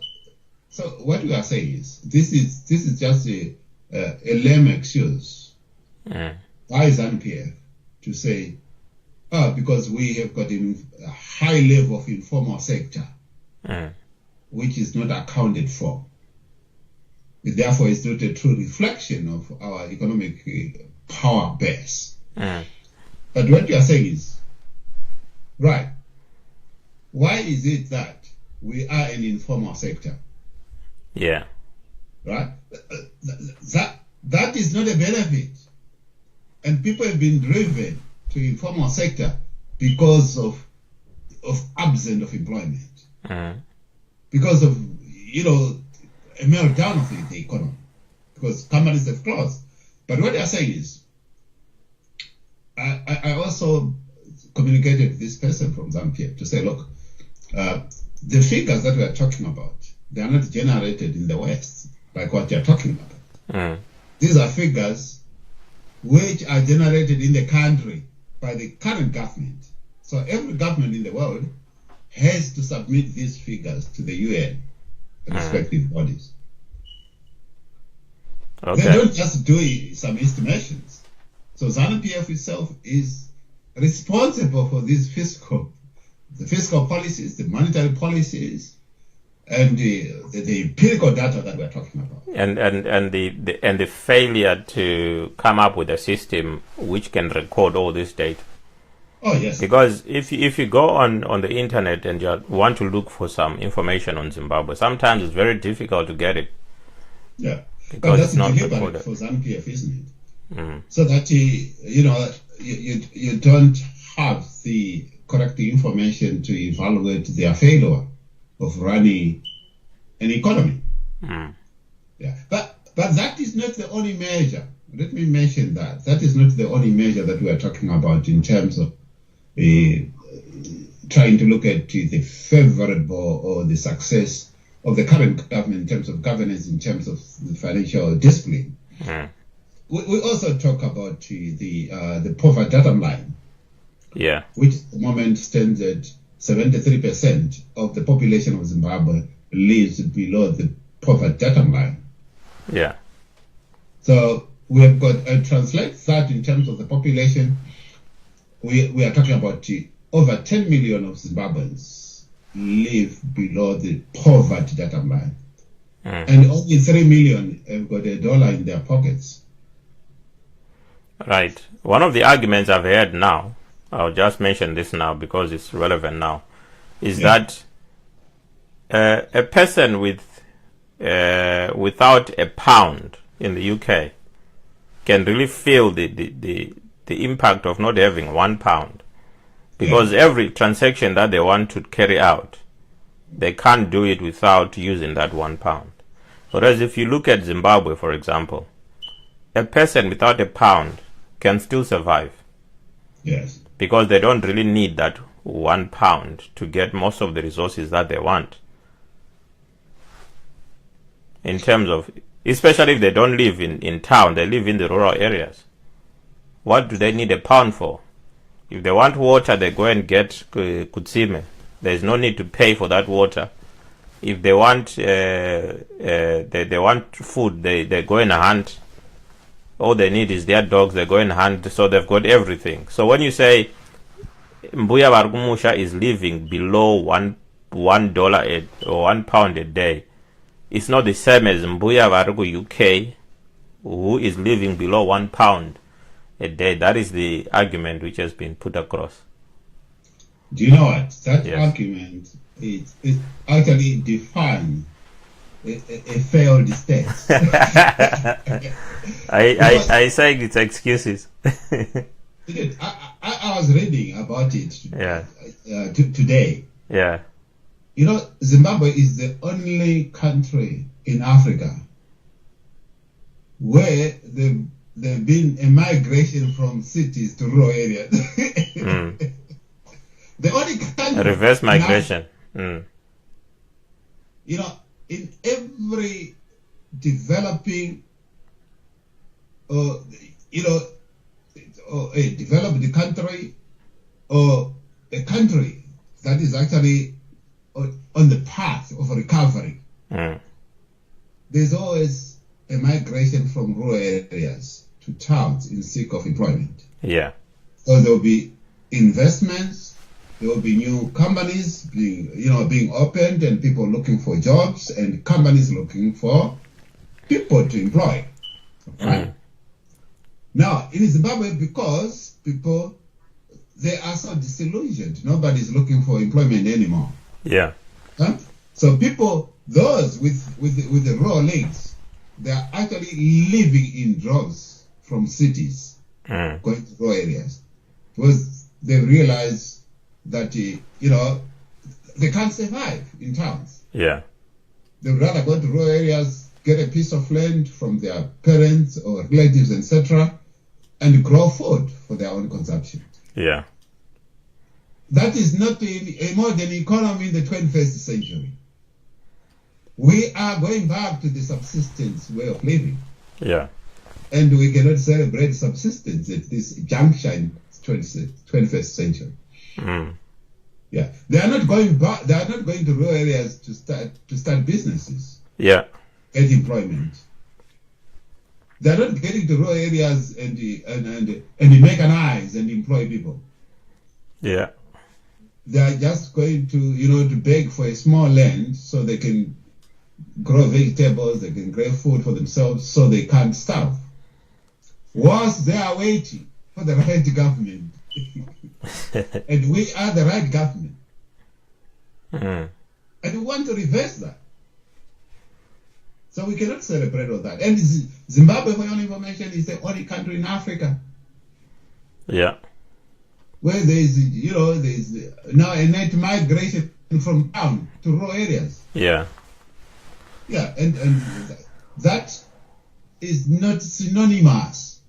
What we are saying is this is just a lame excuse by ZANU-PF to say, because we have got a high level of informal sector, which is not accounted for. Therefore, it's not a true reflection of our economic power base. But what you are saying is, right, why is it that we are an informal sector?
Yeah.
Right? That is not a benefit. And people have been driven to informal sector because of absence of employment. Because of, a meltdown of the economy. Because companies have closed. But what they are saying is, I also communicated with this person from Zambia to say, look, the figures that we are talking about, they are not generated in the West, like what you're talking about. These are figures which are generated in the country by the current government. So every government in the world has to submit these figures to the UN, the respective bodies.
Okay.
They don't just do some estimations. So ZANU-PF itself is responsible for these fiscal policies, the monetary policies, and the empirical data that we're talking about.
And the failure to come up with a system which can record all this data.
Oh yes.
Because if you go on the internet and you want to look for some information on Zimbabwe, sometimes it's very difficult to get it.
Yeah.
Because
that's
it's not
deliberate
recorded
for ZANU-PF, isn't it? So that you don't have the correct information to evaluate their failure of running an economy. Yeah. But that is not the only measure. Let me mention that. That is not the only measure that we are talking about in terms of trying to look at the favorable or the success of the current government in terms of governance, in terms of the financial discipline. We also talk about the poverty data line, which at the moment stands at 73% of the population of Zimbabwe lives below the poverty data line.
Yeah.
So we have got translate that in terms of the population. We are talking about over 10 million of Zimbabweans live below the poverty data line. And only 3 million have got $1 in their pockets.
Right. One of the arguments I've heard now, I'll just mention this now because it's relevant now, is that a person without a pound in the UK can really feel the impact of not having £1, because every transaction that they want to carry out, they can't do it without using that £1. Whereas if you look at Zimbabwe, for example, a person without a pound can still survive.
Yes.
Because they don't really need that £1 to get most of the resources that they want. In terms of Especially if they don't live in town, they live in the rural areas. What do they need a pound for? If they want water, they go and get kutsime. There's no need to pay for that water. If they want they want food, they go and hunt. All they need is their dogs. They go and hunt, so they've got everything. So when you say Mbuya Vargumusha is living below $1 or £1 a day, it's not the same as Mbuya Vargu UK, who is living below £1 a day. That is the argument which has been put across.
Do you know what? That argument it actually defines a failed state.
I say it's excuses.
I was reading about it today.
Yeah.
You know, Zimbabwe is the only country in Africa where there's been a migration from cities to rural areas. The only country.
A reverse migration.
You know, in every developing, a developed country or a country that is actually on the path of recovery, there's always a migration from rural areas to towns in seek of employment.
Yeah.
So there will be investments. There will be new companies being opened and people looking for jobs and companies looking for people to employ. Right? Now, in Zimbabwe, because people, they are so disillusioned, nobody's looking for employment anymore.
Yeah.
Huh? So people, those with the raw links, they are actually living in droves from cities, going to rural areas, because they realize that they can't survive in towns.
Yeah.
They would rather go to rural areas, get a piece of land from their parents or relatives, etc., and grow food for their own consumption.
Yeah.
That is not a modern economy in the 21st century. We are going back to the subsistence way of living.
Yeah.
And we cannot celebrate subsistence at this juncture in 21st century. Yeah, they are not going back. They are not going to rural areas to start businesses.
Yeah,
get employment. They are not getting to rural areas and mechanize and employ people.
Yeah,
they are just going to beg for a small land so they can grow vegetables, they can grow food for themselves, so they can't starve. Whilst they are waiting for the right government. And we are the right government. And we want to reverse that. So we cannot celebrate all that. And Zimbabwe, for your information, is the only country in Africa.
Yeah.
Where there's now a net migration from town to rural areas.
Yeah.
Yeah, and that is not synonymous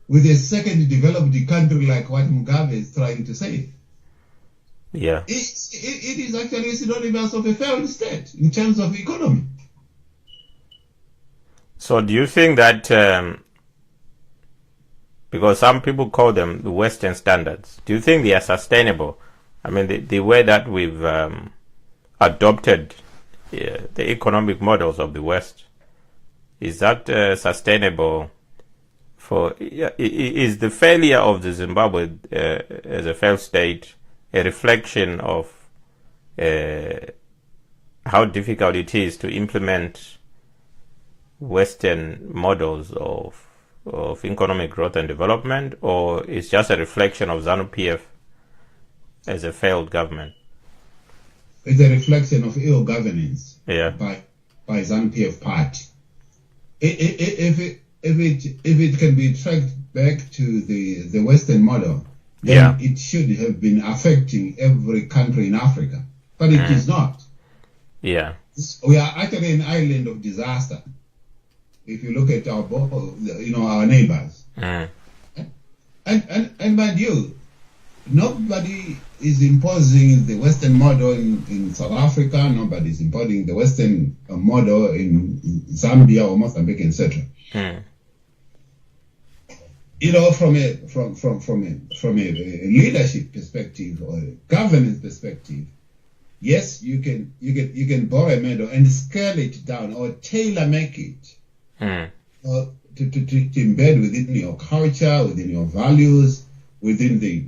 with a second developed country like what Mugabe is trying to say.
Yeah.
It is actually synonymous of a failed state in terms of economy.
So do you think that, because some people call them the Western standards, do you think they are sustainable? I mean, the way that we've adopted the economic models of the West, is that sustainable? Is the failure of the Zimbabwe as a failed state a reflection of how difficult it is to implement Western models of economic growth and development, or is just a reflection of ZANU-PF as a failed government?
It's a reflection of ill governance
by
ZANU-PF party. If it can be tracked back to the Western model, then it should have been affecting every country in Africa. But it is not.
Yeah.
We are actually an island of disaster. If you look at our neighbors. And mind you, nobody is imposing the Western model in South Africa. Nobody is imposing the Western model in Zambia or Mozambique, etc. You know, from a leadership perspective or a governance perspective, yes, you can borrow a model and scale it down or tailor make it to embed within your culture, within your values, within the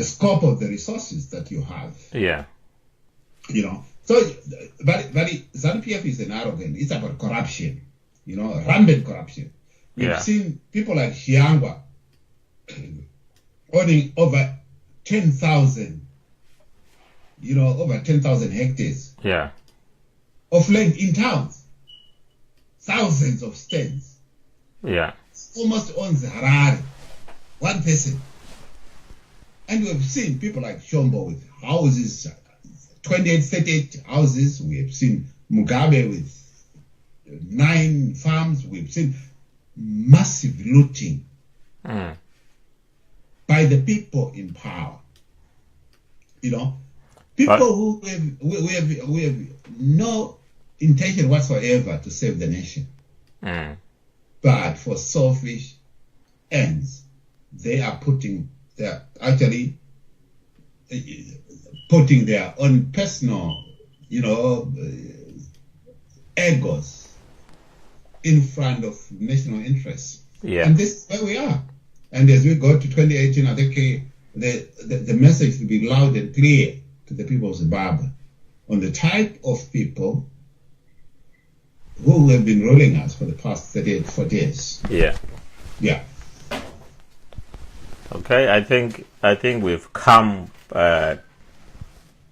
scope of the resources that you have.
Yeah.
You know, so but ZANU-PF is an arrogant. It's about corruption. You know, rampant corruption. We've seen people like Shiangwa owning over 10,000. You know, over 10,000 hectares.
Yeah.
Of land in towns. Thousands of stands.
Yeah.
Almost owns Harare. One person. And we've seen people like Shombo with houses, 28, 38 houses. We have seen Mugabe with 9 farms. We've seen massive looting by the people in power. You know, people who have no intention whatsoever to save the nation. But for selfish ends, they are actually putting their own personal, you know, egos in front of national interests.
Yeah.
And this is where we are. And as we go to 2018, I think the message will be loud and clear to the people of Zimbabwe on the type of people who have been ruling us for the past 38, 40 years.
Yeah.
Yeah.
Okay, I think we've come to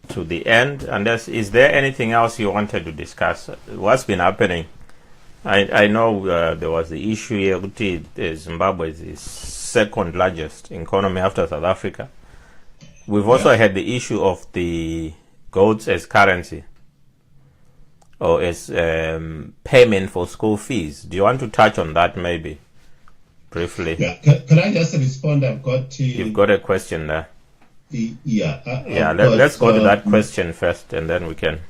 the end. Unless, is there anything else you wanted to discuss? What's been happening? I know there was the issue here. Zimbabwe is the second largest economy after South Africa. We've also had the issue of the goats as currency or as payment for school fees. Do you want to touch on that maybe briefly?
Yeah. Can I just respond?
You've got a question there.
Yeah.
Let's go to that question first, and then we can.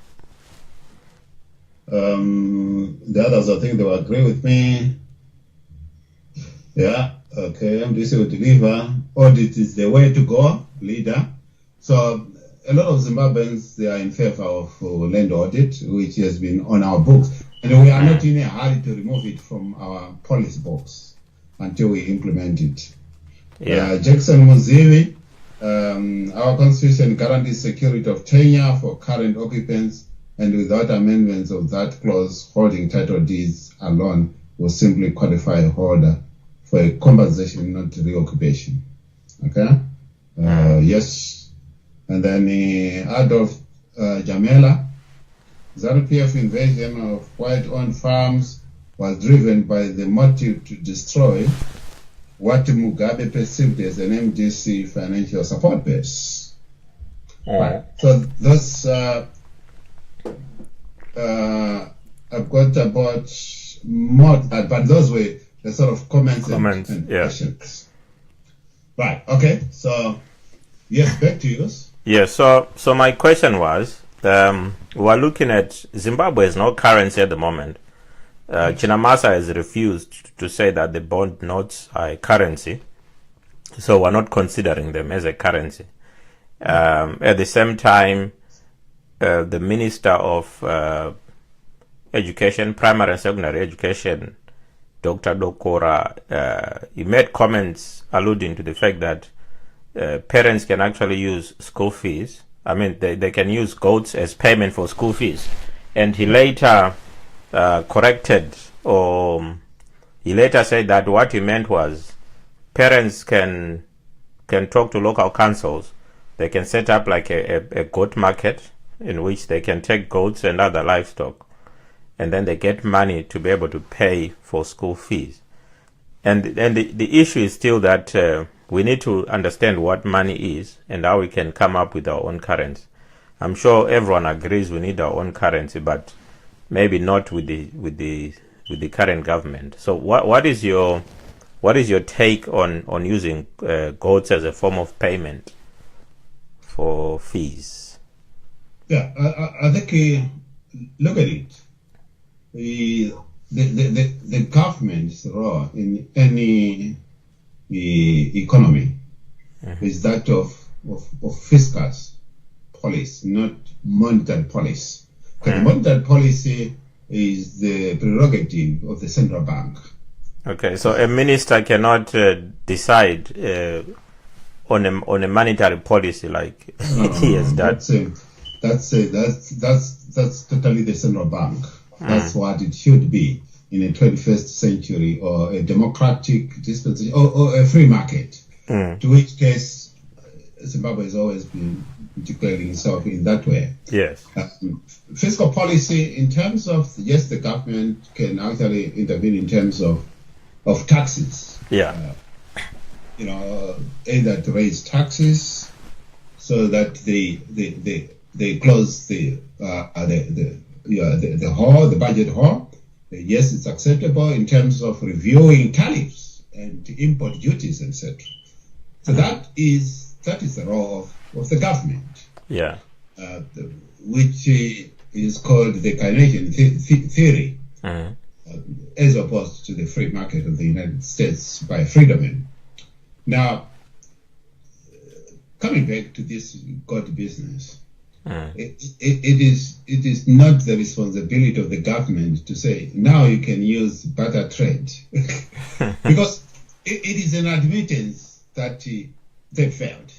The others, I think they will agree with me. Yeah. Okay. MDC will deliver. Audit is the way to go, leader. So a lot of Zimbabweans, they are in favor of land audit, which has been on our books, and we are not in a hurry to remove it from our policy books until we implement it.
Yeah.
Jackson Muzivi, our constitution guarantees security of tenure for current occupants, and without amendments of that clause, holding title deeds alone will simply qualify a holder for a compensation, not reoccupation. Okay? Yes. And then Adolf Jamela, ZANU-PF invasion of white-owned farms was driven by the motive to destroy what Mugabe perceived as an MDC financial support base. Right. So those I've got about more, but those were the sort of comments and questions. Right. Okay. So yes, back to you.
Yeah. So my question was, we're looking at Zimbabwe has no currency at the moment. Chinamasa has refused to say that the bond notes are a currency, so we're not considering them as a currency. At the same time, the Minister of Education, Primary and Secondary Education, Dr. Dokora, he made comments alluding to the fact that parents can actually use school fees. I mean, they can use goats as payment for school fees. And he later corrected, or he later said that what he meant was parents can talk to local councils. They can set up like a goat market in which they can take goats and other livestock, and then they get money to be able to pay for school fees. And the issue is still that we need to understand what money is and how we can come up with our own currency. I'm sure everyone agrees we need our own currency, but maybe not with the current government. So what is your take on using goats as a form of payment for fees?
Yeah, I think look at it. The government's role in any economy is that of fiscal policy, not monetary policy. Because monetary policy is the prerogative of the central bank.
Okay, so a minister cannot decide on a monetary policy like he has done.
That's totally the central bank. That's what it should be in a 21st century, or a democratic dispensation, or a free market. To which case, Zimbabwe has always been declaring itself in that way.
Yes.
Fiscal policy, in terms of, yes, the government can actually intervene in terms of taxes.
Yeah.
Either to raise taxes so that they close the hole, the budget hole. Yes, it's acceptable in terms of reviewing tariffs and import duties, etc. So that is the role of the government.
Yeah.
Which is called the Keynesian theory, as opposed to the free market of the United States by Friedman. Now, coming back to this God business, it is not the responsibility of the government to say, now you can use barter trade. Because it is an admittance that they failed.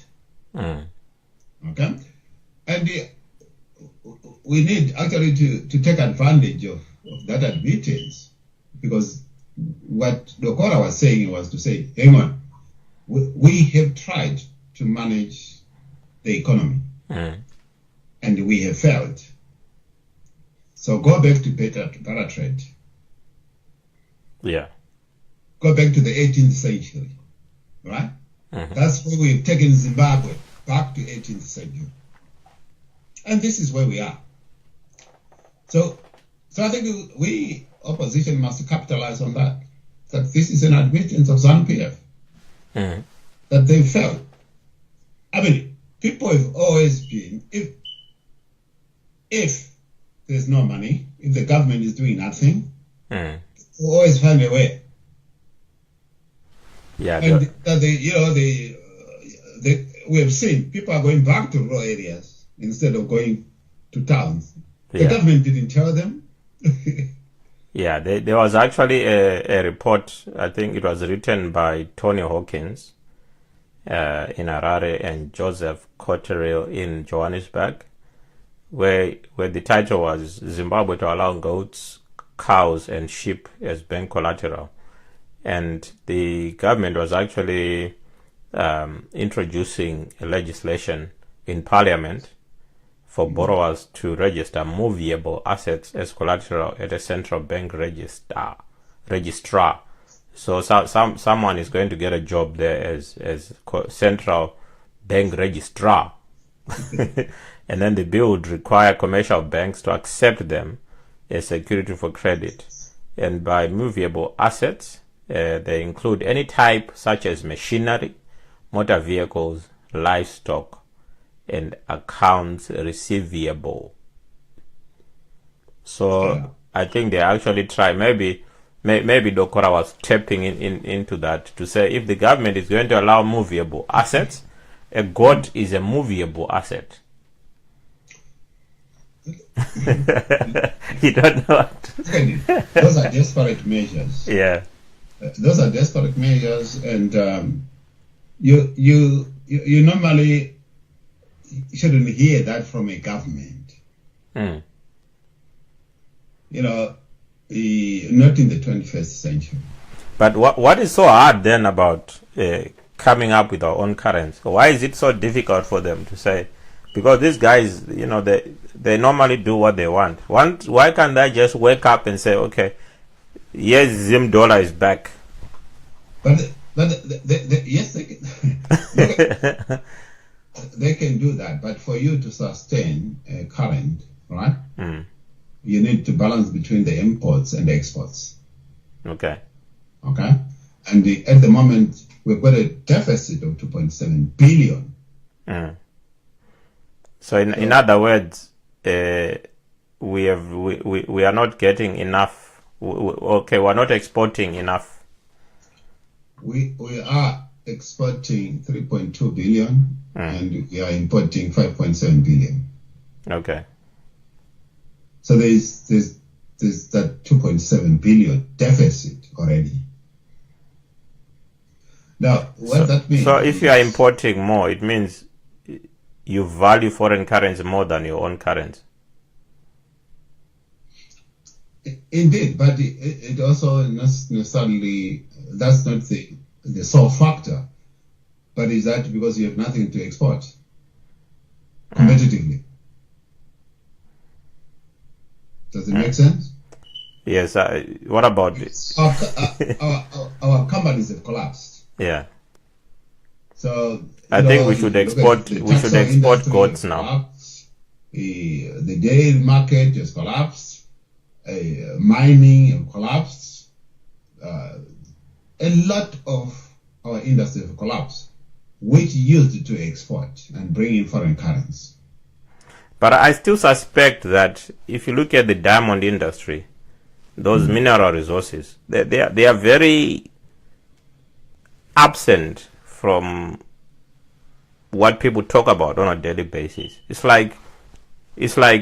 Okay? And we need actually to take advantage of that admittance, because what Dokora was saying was to say, hang on, we have tried to manage the economy, and we have failed. So go back to barter trade.
Yeah.
Go back to the 18th century, right? That's where we've taken Zimbabwe, back to 18th century. And this is where we are. So I think we, opposition, must capitalize on that this is an admittance of ZANU-PF, that they failed. I mean, people have always been, if there's no money, if the government is doing nothing, we'll always find a way.
Yeah.
And we have seen people are going back to rural areas instead of going to towns. The government didn't tell them.
Yeah, there was actually a report, I think it was written by Tony Hawkins in Harare and Joseph Cotterill in Johannesburg, where the title was Zimbabwe to allow goats, cows and sheep as bank collateral. And the government was actually introducing a legislation in parliament for borrowers to register movable assets as collateral at a central bank registrar. So someone is going to get a job there as central bank registrar. And then the bill would require commercial banks to accept them as security for credit. And by movable assets, they include any type such as machinery, motor vehicles, livestock, and accounts receivable. So I think they actually try, maybe Dokora was tapping into that to say, if the government is going to allow movable assets, a goat is a movable asset. You don't know what.
Those are desperate measures.
Yeah.
Those are desperate measures, and you normally shouldn't hear that from a government. Not in the 21st century.
But what is so hard then about coming up with our own currency? Why is it so difficult for them to say? Because these guys, they normally do what they want. Why can't they just wake up and say, okay, yes, Zim dollar is back?
But yes, they can. They can do that. But for you to sustain a current, right? You need to balance between the imports and the exports.
Okay.
And at the moment, we've got a deficit of 2.7 billion.
So in other words, we are not getting enough. We're not exporting enough.
We are exporting 3.2 billion and we are importing 5.7 billion.
Okay.
So there's that 2.7 billion deficit already. Now, what that means?
So if you are importing more, it means you value foreign currency more than your own currency.
Indeed, but it also not necessarily, that's not the sole factor, but is that because you have nothing to export competitively? Does it make sense?
Yes. What about it?
Our companies have collapsed.
Yeah.
So
I think we should export. We should export goods now.
The dairy market has collapsed. Mining collapsed. A lot of our industries have collapsed, which used to export and bring in foreign currency.
But I still suspect that if you look at the diamond industry, those mineral resources, they are very absent from what people talk about on a daily basis. It's like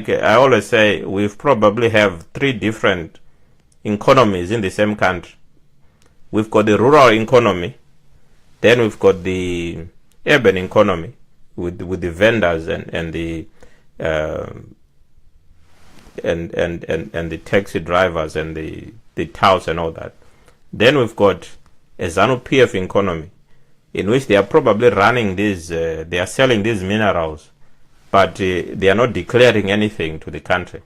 I always say, we probably have 3 different economies in the same country. We've got the rural economy, then we've got the urban economy with the vendors and the and the taxi drivers and the touts and all that. Then we've got a ZANU-PF economy, in which they are probably running these, they are selling these minerals, but they are not declaring anything to the country.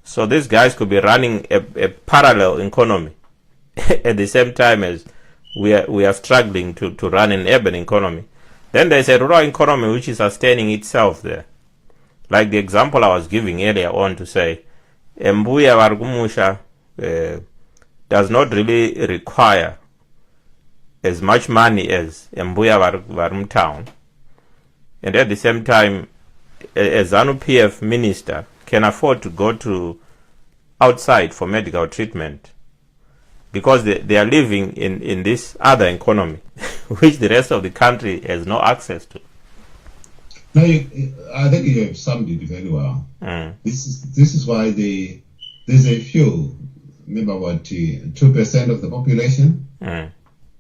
So these guys could be running a parallel economy at the same time as we are struggling to run an urban economy. Then there's a rural economy which is sustaining itself there. Like the example I was giving earlier on, to say Mbuya Vargumusha does not really require as much money as Mbuya Varum town. And at the same time, a ZANU-PF minister can afford to go to outside for medical treatment because they are living in this other economy, which the rest of the country has no access to.
Now, I think you have summed it very well. This is why there's a few, maybe about 2% of the population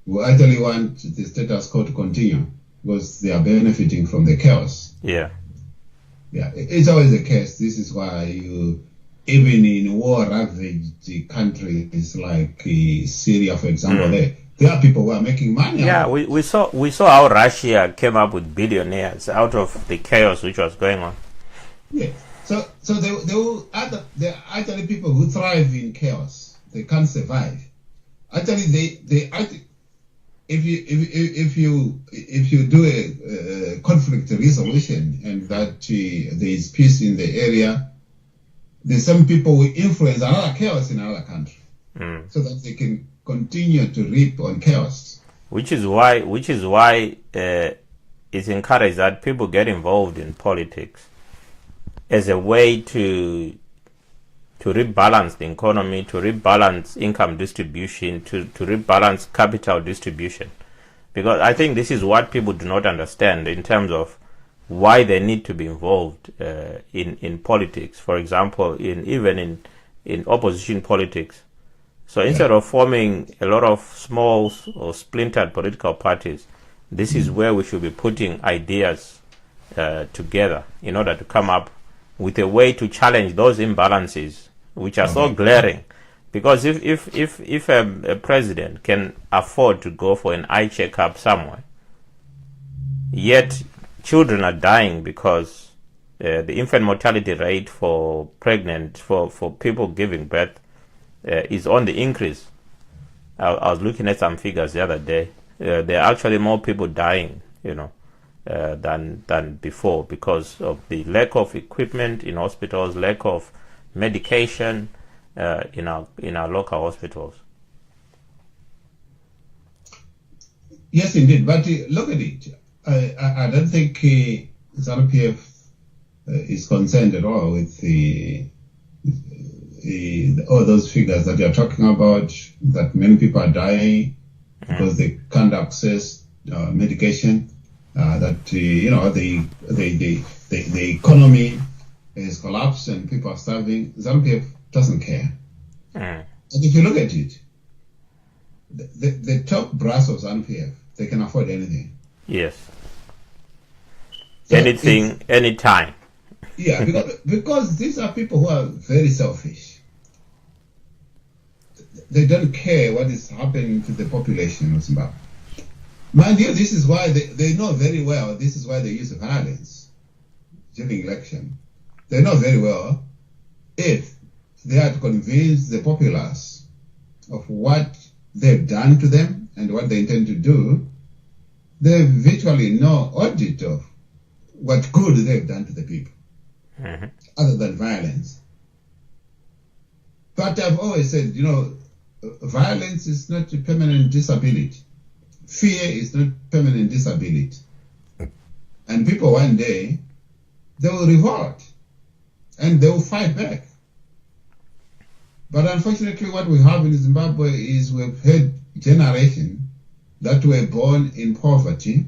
who actually want the status quo to continue because they are benefiting from the chaos.
Yeah.
It's always the case. This is why even in war-ravaged countries like Syria, for example, there are people who are making money.
Yeah, we saw how Russia came up with billionaires out of the chaos which was going on.
Yeah. So there are actually people who thrive in chaos. They can't survive. Actually, if you do a conflict resolution and that there is peace in the area, there's some people who influence another chaos in another country, so that they can continue to reap on chaos.
Which is why it's encouraged that people get involved in politics as a way to rebalance the economy, to rebalance income distribution, to rebalance capital distribution. Because I think this is what people do not understand in terms of why they need to be involved in politics. For example, even in opposition politics. So instead of forming a lot of small or splintered political parties, this is where we should be putting ideas together in order to come up with a way to challenge those imbalances which are so glaring. Because if a president can afford to go for an eye checkup somewhere, yet children are dying because the infant mortality rate for people giving birth is on the increase. I was looking at some figures the other day. There are actually more people dying, than before because of the lack of equipment in hospitals, lack of medication in our local hospitals.
Yes, indeed. But look at it. I don't think ZANU-PF is concerned at all with all those figures that you're talking about, that many people are dying because they can't access medication, that the economy has collapsed and people are starving. ZANU-PF doesn't care. And if you look at it, the top brass of ZANU-PF, they can afford anything.
Yes. So anything, anytime.
Yeah, because these are people who are very selfish. They don't care what is happening to the population of Zimbabwe. Mind you, this is why they know very well, this is why they use violence during election. They know very well if they had convinced the populace of what they've done to them and what they intend to do, they have virtually no audit of what good they've done to the people, other than violence. But I've always said, violence is not a permanent disability. Fear is not permanent disability. And people one day, they will revolt and they will fight back. But unfortunately, what we have in Zimbabwe is we've had generations that were born in poverty.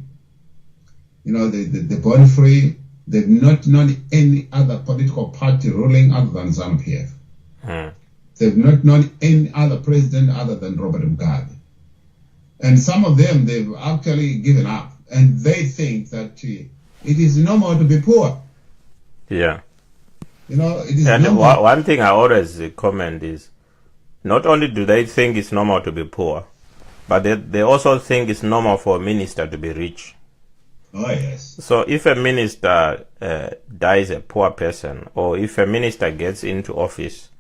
They're born free. They've not known any other political party ruling other than ZANU-PF. They've not known any other president other than Robert Mugabe. And some of them, they've actually given up. And they think that it is normal to be poor.
Yeah.
It is
and
normal.
One thing I always comment is, not only do they think it's normal to be poor, but they also think it's normal for a minister to be rich.
Oh, yes.
So if a minister dies a poor person, or if a minister gets into office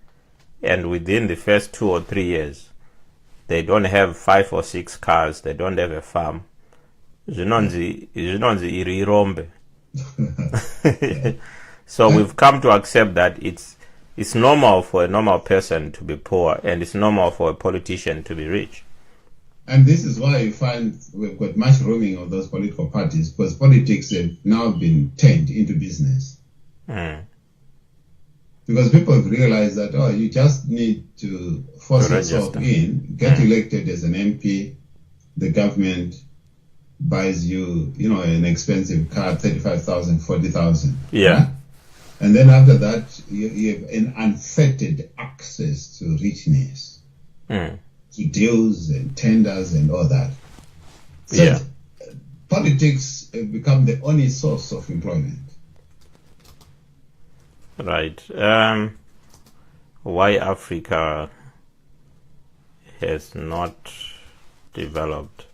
and within the first 2 or 3 years, they don't have 5 or 6 cars, they don't have a farm, zvinonzi irirombe. So we've come to accept that it's normal for a normal person to be poor, and it's normal for a politician to be rich.
And this is why you find we've got mushrooming of those political parties, because politics have now been turned into business. Because people have realized that, you just need to force yourself in, get elected as an MP, the government buys you, an expensive car, 35,000, 40,000.
Yeah.
And then after that, you have an unfettered access to richness, to deals and tenders and all that. So politics have become the only source of employment.
Right. Why Africa has not developed.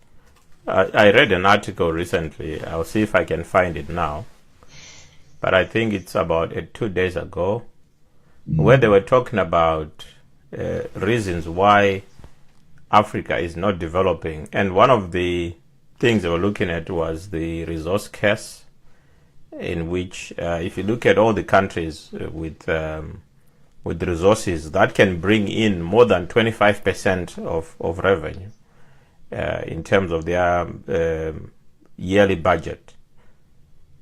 I read an article recently. I'll see if I can find it now. But I think it's about 2 days ago, where they were talking about reasons why Africa is not developing. And one of the things they were looking at was the resource curse, in which if you look at all the countries with resources that can bring in more than 25% of revenue in terms of their yearly budget.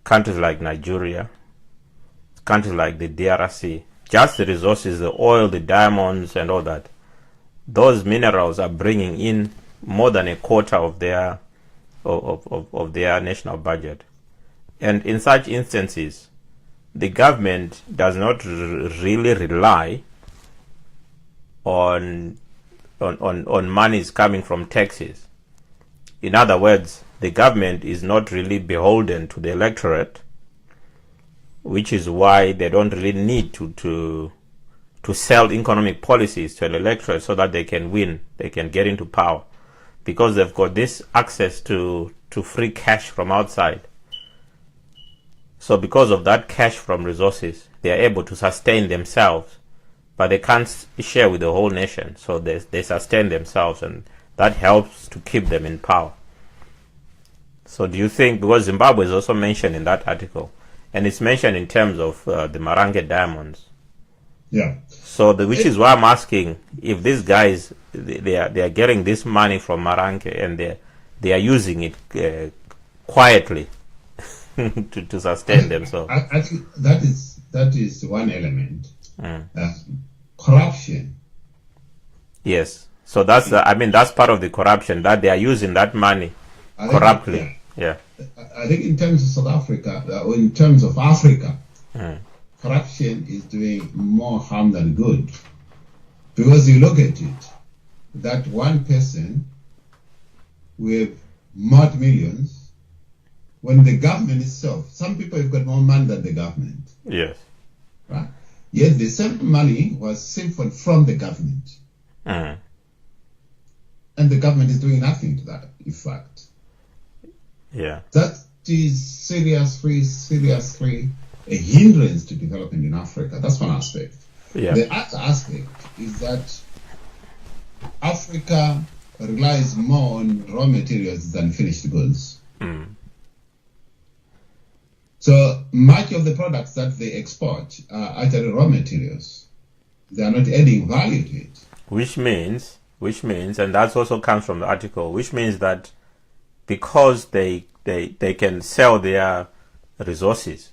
Countries like Nigeria, countries like the DRC, just the resources, the oil, the diamonds and all that, those minerals are bringing in more than a quarter of their national budget. And in such instances, the government does not really rely on monies coming from taxes. In other words, the government is not really beholden to the electorate, which is why they don't really need to sell economic policies to an electorate so that they can win, they can get into power, because they've got this access to free cash from outside. So because of that cash from resources, they are able to sustain themselves, but they can't share with the whole nation. So they sustain themselves, and that helps to keep them in power. So do you think, because Zimbabwe is also mentioned in that article, and it's mentioned in terms of the Marange diamonds.
Yeah.
So which is why I'm asking if these guys, they are getting this money from Marange and they are using it quietly. to sustain themselves.
I think that is one element.
Mm.
Corruption.
Yes. So that's that's part of the corruption, that they are using that money corruptly. Yeah.
I think in terms of South Africa, or in terms of Africa, corruption is doing more harm than good. Because you look at it, that one person with mud millions, when the government itself, some people have got more money than the government.
Yes.
Right? Yet the same money was siphoned from the government.
Mm.
And the government is doing nothing to that, in fact.
Yeah.
That is seriously a hindrance to development in Africa. That's one aspect.
Yeah.
The other aspect is that Africa relies more on raw materials than finished goods.
Mm.
So much of the products that they export are actually raw materials. They are not adding value to it.
Which means, and that also comes from the article, which means that because they can sell their resources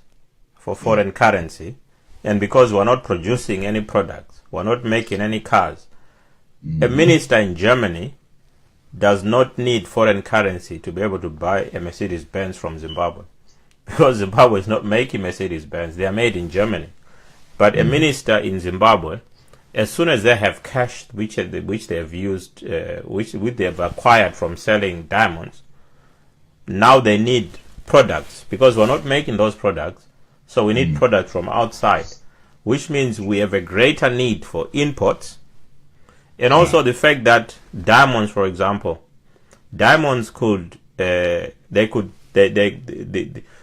for foreign currency, and because we're not producing any products, we're not making any cars, a minister in Germany does not need foreign currency to be able to buy a Mercedes-Benz from Zimbabwe. Because Zimbabwe is not making Mercedes-Benz, they are made in Germany. But a minister in Zimbabwe, as soon as they have cash which they have used, which they have acquired from selling diamonds, now they need products, because we're not making those products, so we need products from outside, which means we have a greater need for imports. And also the fact that diamonds, for example, diamonds could, the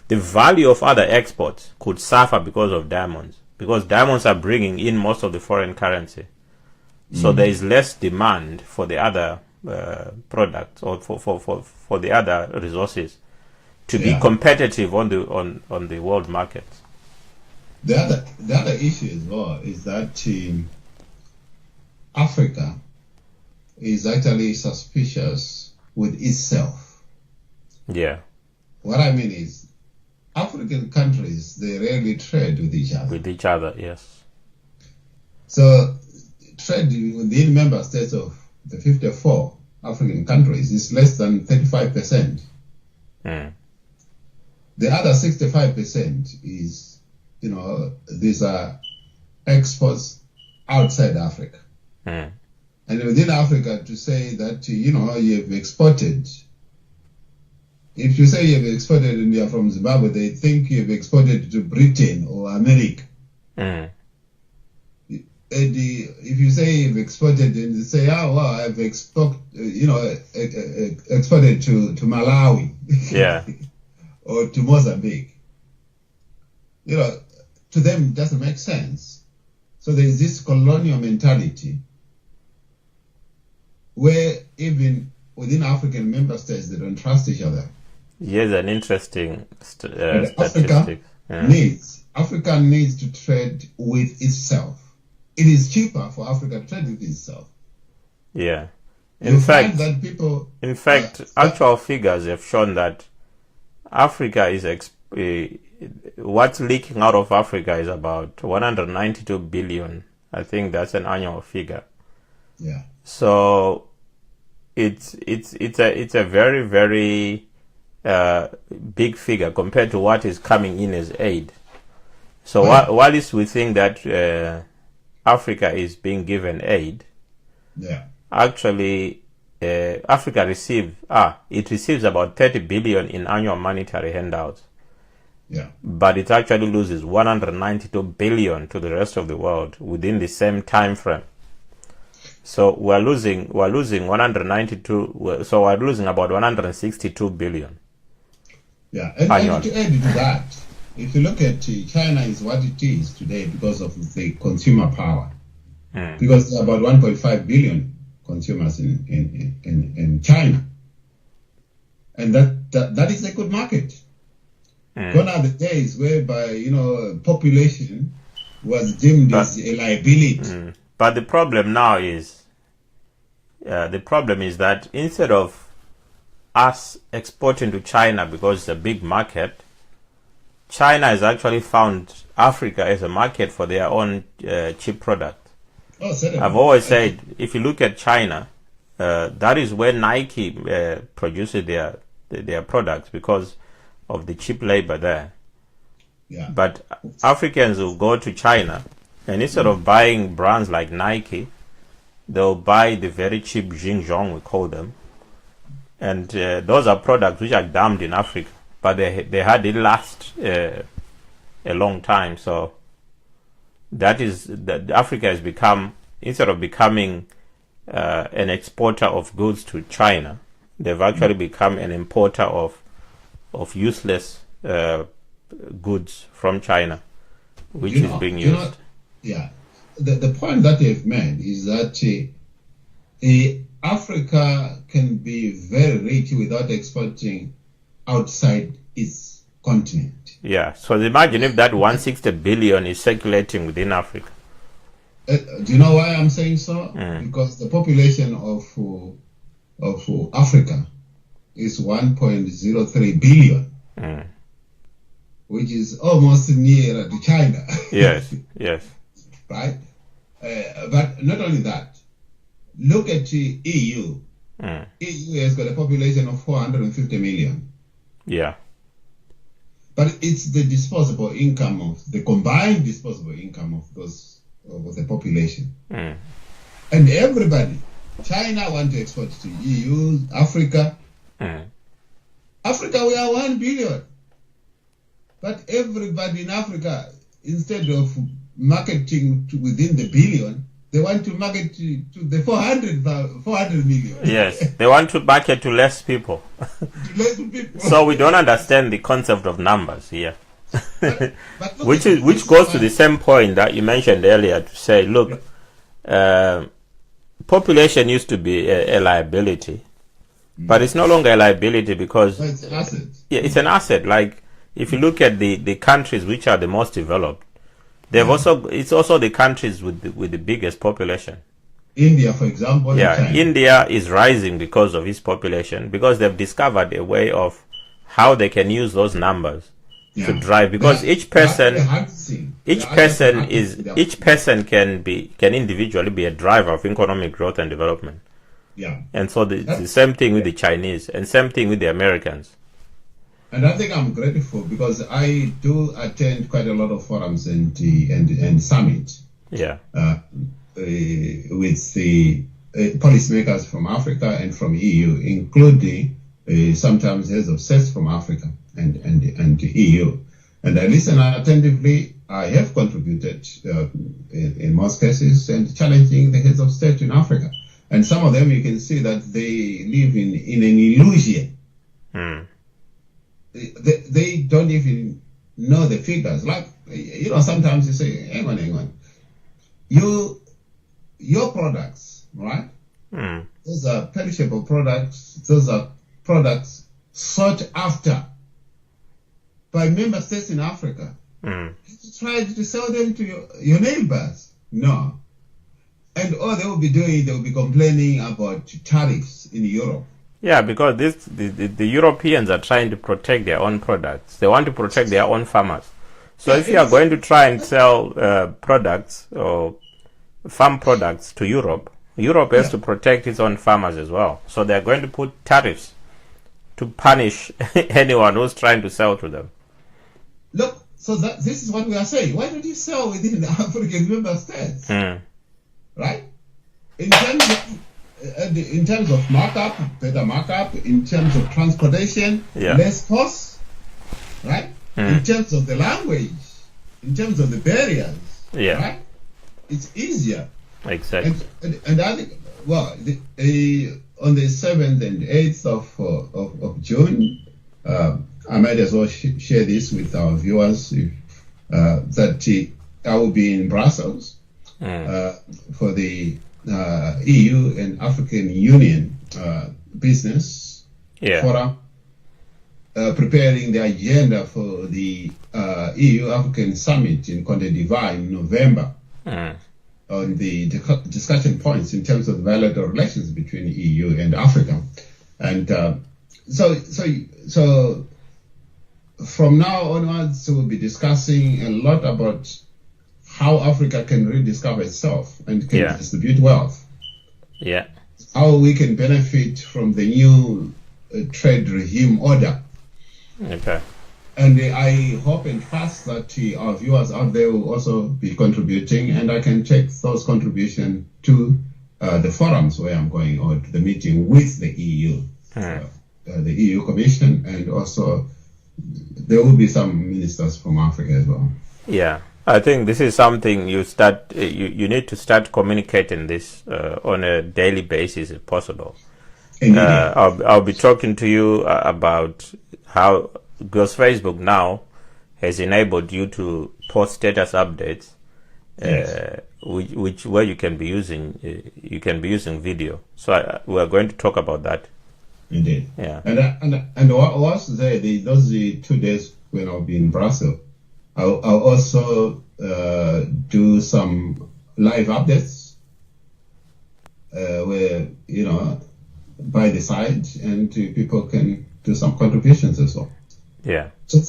value of other exports could suffer because of diamonds, because diamonds are bringing in most of the foreign currency. So there is less demand for the other products, or for the other resources to be competitive on the world markets.
The other issue as well is that Africa is actually suspicious with itself.
Yeah.
What I mean is, African countries, they rarely trade with each other.
With each other, yes.
So trade within member states of the 54 African countries is less than 35%.
Mm.
The other 65% is, these are exports outside Africa.
Mm.
And within Africa, to say that, you've exported, if you say you've exported and you're from Zimbabwe, they think you've exported to Britain or America.
Mm.
And if you say you've exported, and they say, I've exported to Malawi.
Yeah.
Or to Mozambique. To them it doesn't make sense. So there is this colonial mentality where even within African member states they don't trust each other.
Here's an interesting statistic.
Africa needs to trade with itself. It is cheaper for Africa to trade with itself.
Yeah.
In fact,
actual figures have shown that Africa is what's leaking out of Africa is about 192 billion. I think that's an annual figure.
Yeah.
So it's a very, very big figure compared to what is coming in as aid. So while we think that Africa is being given aid, actually Africa receives about 30 billion in annual monetary handouts.
Yeah.
But it actually loses 192 billion to the rest of the world within the same time frame. So we're losing 192. So we're losing about 162 billion.
Yeah, and to add to that, if you look at China is what it is today because of the consumer power. Because there are about 1.5 billion consumers in China, and that is a good market. Gone are the days whereby population was deemed as a liability.
But the problem now is that instead of us exporting to China because it's a big market, China has actually found Africa as a market for their own cheap product.
Oh, certainly.
I've always said, if you look at China, that is where Nike produces their products because of the cheap labor there.
Yeah.
But Africans will go to China, and instead of buying brands like Nike, they'll buy the very cheap Xinjiang, we call them. And those are products which are dumped in Africa, but they hardly last a long time. So that Africa has become, instead of becoming an exporter of goods to China, they've actually become an importer of useless goods from China, which is being used.
The point that they've made is that Africa can be very rich without exporting outside its continent.
Yeah, so imagine if that 160 billion is circulating within Africa.
Do you know why I'm saying so? Because the population of Africa is 1.03 billion, which is almost near to China.
Yes.
Right? But not only that, look at the EU. EU has got a population of 450 million.
Yeah.
But it's the disposable income of the combined disposable income of the population. And everybody, China want to export to EU, Africa. Africa, we are 1 billion. But everybody in Africa, instead of marketing within the billion, they want to market to the 400 million.
Yes, they want to market to less people. So we don't understand the concept of numbers here. But which goes to the same point that you mentioned earlier, to say, look, population used to be a liability, but it's no longer a liability because
it's an asset.
Yeah, it's an asset. Like if you look at the countries which are the most developed, it's also the countries with the biggest population.
India, for example.
Yeah, India is rising because of its population, because they've discovered a way of how they can use those numbers to drive. Because each person can individually be a driver of economic growth and development.
Yeah.
And so the same thing with the Chinese, and same thing with the Americans.
And I think I'm grateful because I do attend quite a lot of forums and summits.
Yeah.
With the policymakers from Africa and from EU, including sometimes heads of states from Africa and the EU. And I listen attentively. I have contributed in most cases and challenging the heads of state in Africa. And some of them, you can see that they live in an illusion. They don't even know the figures. Like, sometimes you say, hang on. Your products, right? Those are perishable products. Those are products sought after by member states in Africa. You try to sell them to your neighbors. No. And all they will be doing, they will be complaining about tariffs in Europe.
Yeah, because the Europeans are trying to protect their own products. They want to protect their own farmers. So if you are going to try and sell products or farm products to Europe has to protect its own farmers as well. So they are going to put tariffs to punish anyone who's trying to sell to them.
Look, so this is what we are saying. Why don't you sell within the African member states? Right? In terms of markup, better markup. In terms of transportation, less costs. Right? In terms of the language, in terms of the barriers. Right? It's easier.
Exactly.
And I think, on the 7th and 8th of June, I might as well share this with our viewers, that I will be in Brussels for the EU and African Union business forum, preparing the agenda for the EU-African Summit in Côte d'Ivoire in November, on the discussion points in terms of the bilateral relations between the EU and Africa. And so from now onwards, we'll be discussing a lot about how Africa can rediscover itself and can distribute wealth.
Yeah.
How we can benefit from the new trade regime order.
Okay.
And I hope and trust that our viewers out there will also be contributing, and I can take those contributions to the forums where I'm going, or to the meeting with the EU, the EU Commission, and also there will be some ministers from Africa as well.
Yeah, I think this is something you start. You need to start communicating this on a daily basis, if possible. I'll be talking to you about how, because Facebook now has enabled you to post status updates, which where you can be using video. So we are going to talk about that.
Indeed.
Yeah.
And whilst those 2 days when I'll be in Brussels, I'll also do some live updates where, by the side, and people can do some contributions as well.
Yeah.
So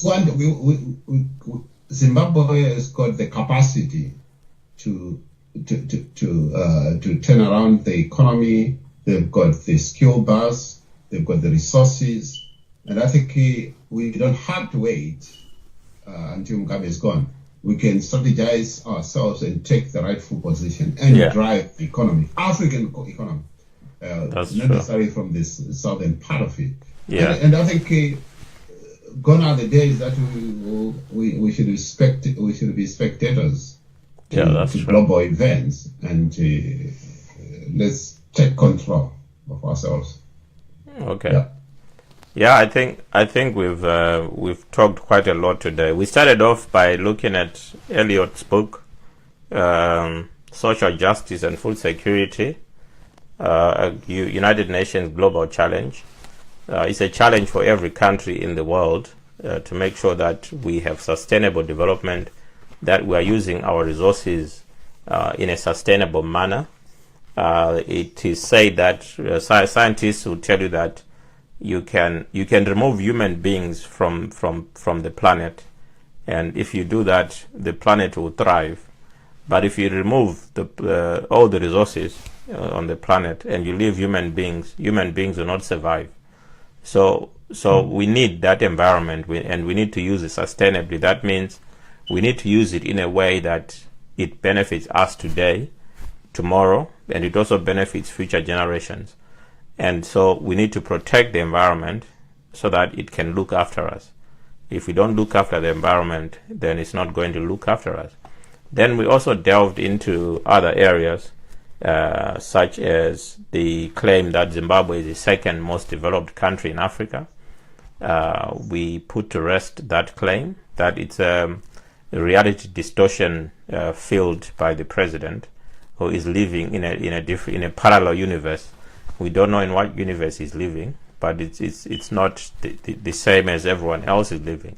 Zimbabwe has got the capacity to turn around the economy. They've got the skill base, they've got the resources, and I think we don't have to wait until Mugabe is gone. We can strategize ourselves and take the rightful position and drive the economy, African economy, not necessarily from this southern part of it.
Yeah.
And I think gone are the days that we should respect. We should be spectators to global events, and let's take control of ourselves.
Okay. Yeah, I think we've talked quite a lot today. We started off by looking at Elliot's book, Social Justice and Food Security, United Nations Global Challenge. It's a challenge for every country in the world to make sure that we have sustainable development, that we are using our resources in a sustainable manner. It is said that scientists will tell you that you can remove human beings from the planet, and if you do that, the planet will thrive. But if you remove all the resources on the planet and you leave human beings will not survive. So we need that environment, and we need to use it sustainably. That means we need to use it in a way that it benefits us today, tomorrow, and it also benefits future generations. And so we need to protect the environment so that it can look after us. If we don't look after the environment, then it's not going to look after us. Then we also delved into other areas, such as the claim that Zimbabwe is the second most developed country in Africa. We put to rest that claim, that it's a reality distortion filled by the president, who is living in a parallel universe. We don't know in what universe he's living, but it's not the same as everyone else is living.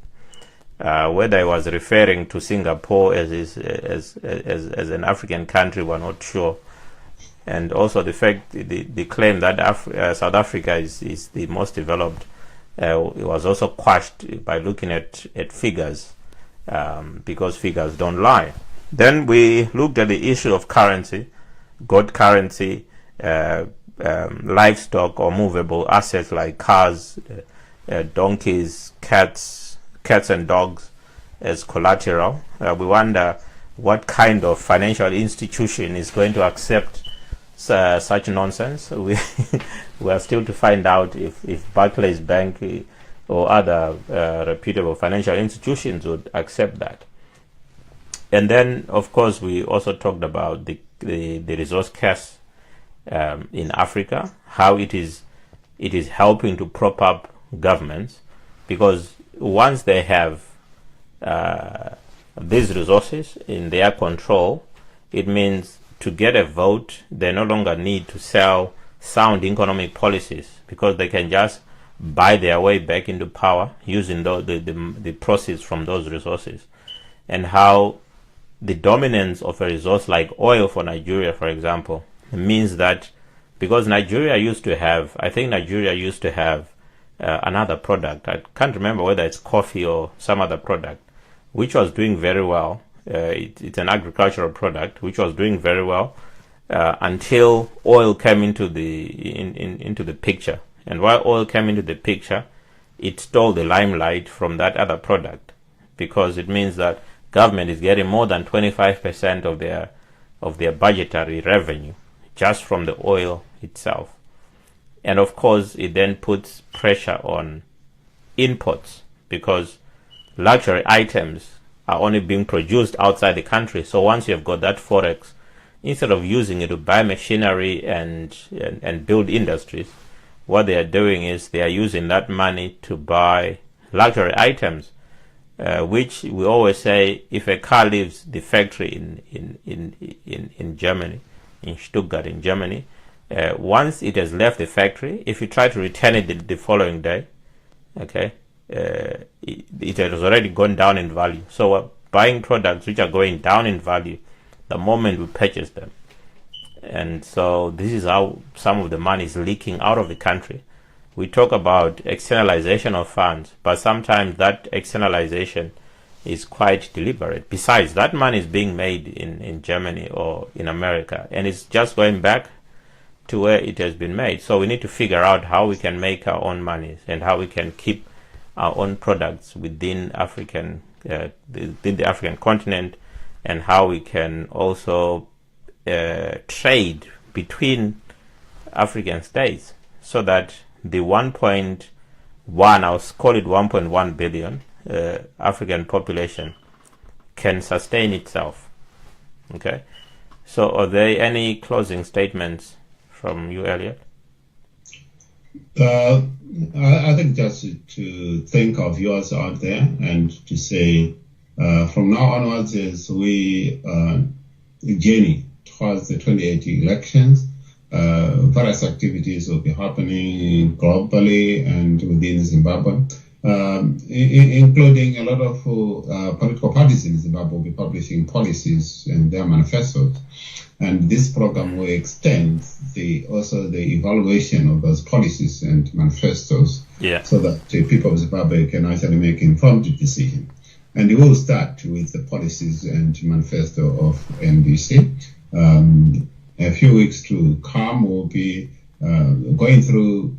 Whether he was referring to Singapore as an African country, we're not sure. And also the claim that South Africa is the most developed, it was also quashed by looking at figures, because figures don't lie. Then we looked at the issue of currency, gold currency, livestock or movable assets like cars, donkeys, cats and dogs as collateral. We wonder what kind of financial institution is going to accept such nonsense. We are still to find out if Barclays Bank or other reputable financial institutions would accept that. And then, of course, we also talked about the resource curse in Africa, how it is helping to prop up governments, because once they have these resources in their control, it means to get a vote, they no longer need to sell sound economic policies, because they can just buy their way back into power using the proceeds from those resources. And how the dominance of a resource like oil for Nigeria, for example, means that because Nigeria used to have another product. I can't remember whether it's coffee or some other product, which was doing very well. It's an agricultural product which was doing very well until oil came into the picture. And while oil came into the picture, it stole the limelight from that other product, because it means that government is getting more than 25% of their budgetary revenue just from the oil itself. And of course, it then puts pressure on imports, because luxury items are only being produced outside the country. So once you've got that forex, instead of using it to buy machinery and build industries, what they are doing is they are using that money to buy luxury items, which we always say, if a car leaves the factory in Germany, in Stuttgart in Germany, once it has left the factory, if you try to return it the following day, okay, it has already gone down in value. So we're buying products which are going down in value the moment we purchase them. And so this is how some of the money is leaking out of the country. We talk about externalization of funds, but sometimes that externalization is quite deliberate. Besides, that money is being made in Germany or in America, and it's just going back to where it has been made. So we need to figure out how we can make our own money and how we can keep our own products within the African continent, and how we can also trade between African states, so that the 1.1, I'll call it 1.1 billion African population can sustain itself. Okay. So are there any closing statements from you, Elliot?
I think just to think of yours out there and to say, from now onwards, as we journey towards the 2018 elections, various activities will be happening globally and within Zimbabwe, including a lot of political parties in Zimbabwe will be publishing policies and their manifestos. And this program will extend also the evaluation of those policies and manifestos, so that the people of Zimbabwe can actually make informed decisions. And it will start with the policies and manifesto of MDC. A few weeks to come, we'll be going through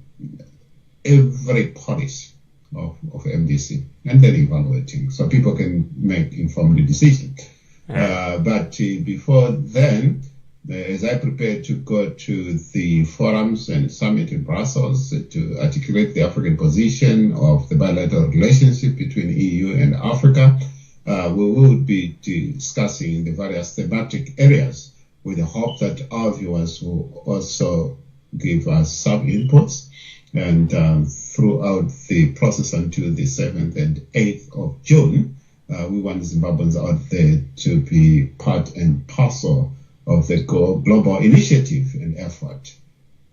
every policy of MDC and then evaluating, so people can make informed decisions. But before then, as I prepare to go to the forums and summit in Brussels to articulate the African position of the bilateral relationship between EU and Africa, we will be discussing the various thematic areas, with the hope that our viewers will also give us some inputs. And throughout the process until the 7th and 8th of June, we want Zimbabweans out there to be part and parcel of the global initiative and effort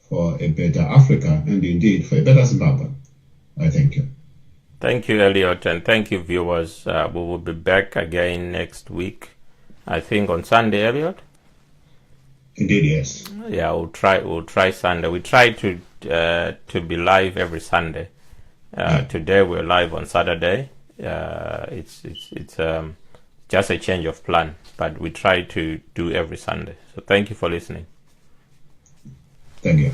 for a better Africa, and indeed for a better Zimbabwe. I thank you.
Thank you, Elliot, and thank you, viewers. We will be back again next week, I think on Sunday, Elliot?
Indeed, yes.
Yeah, we'll try Sunday. We try to be live every Sunday. Today we're live on Saturday. It's just a change of plan, but we try to do every Sunday. So thank you for listening.
Thank you.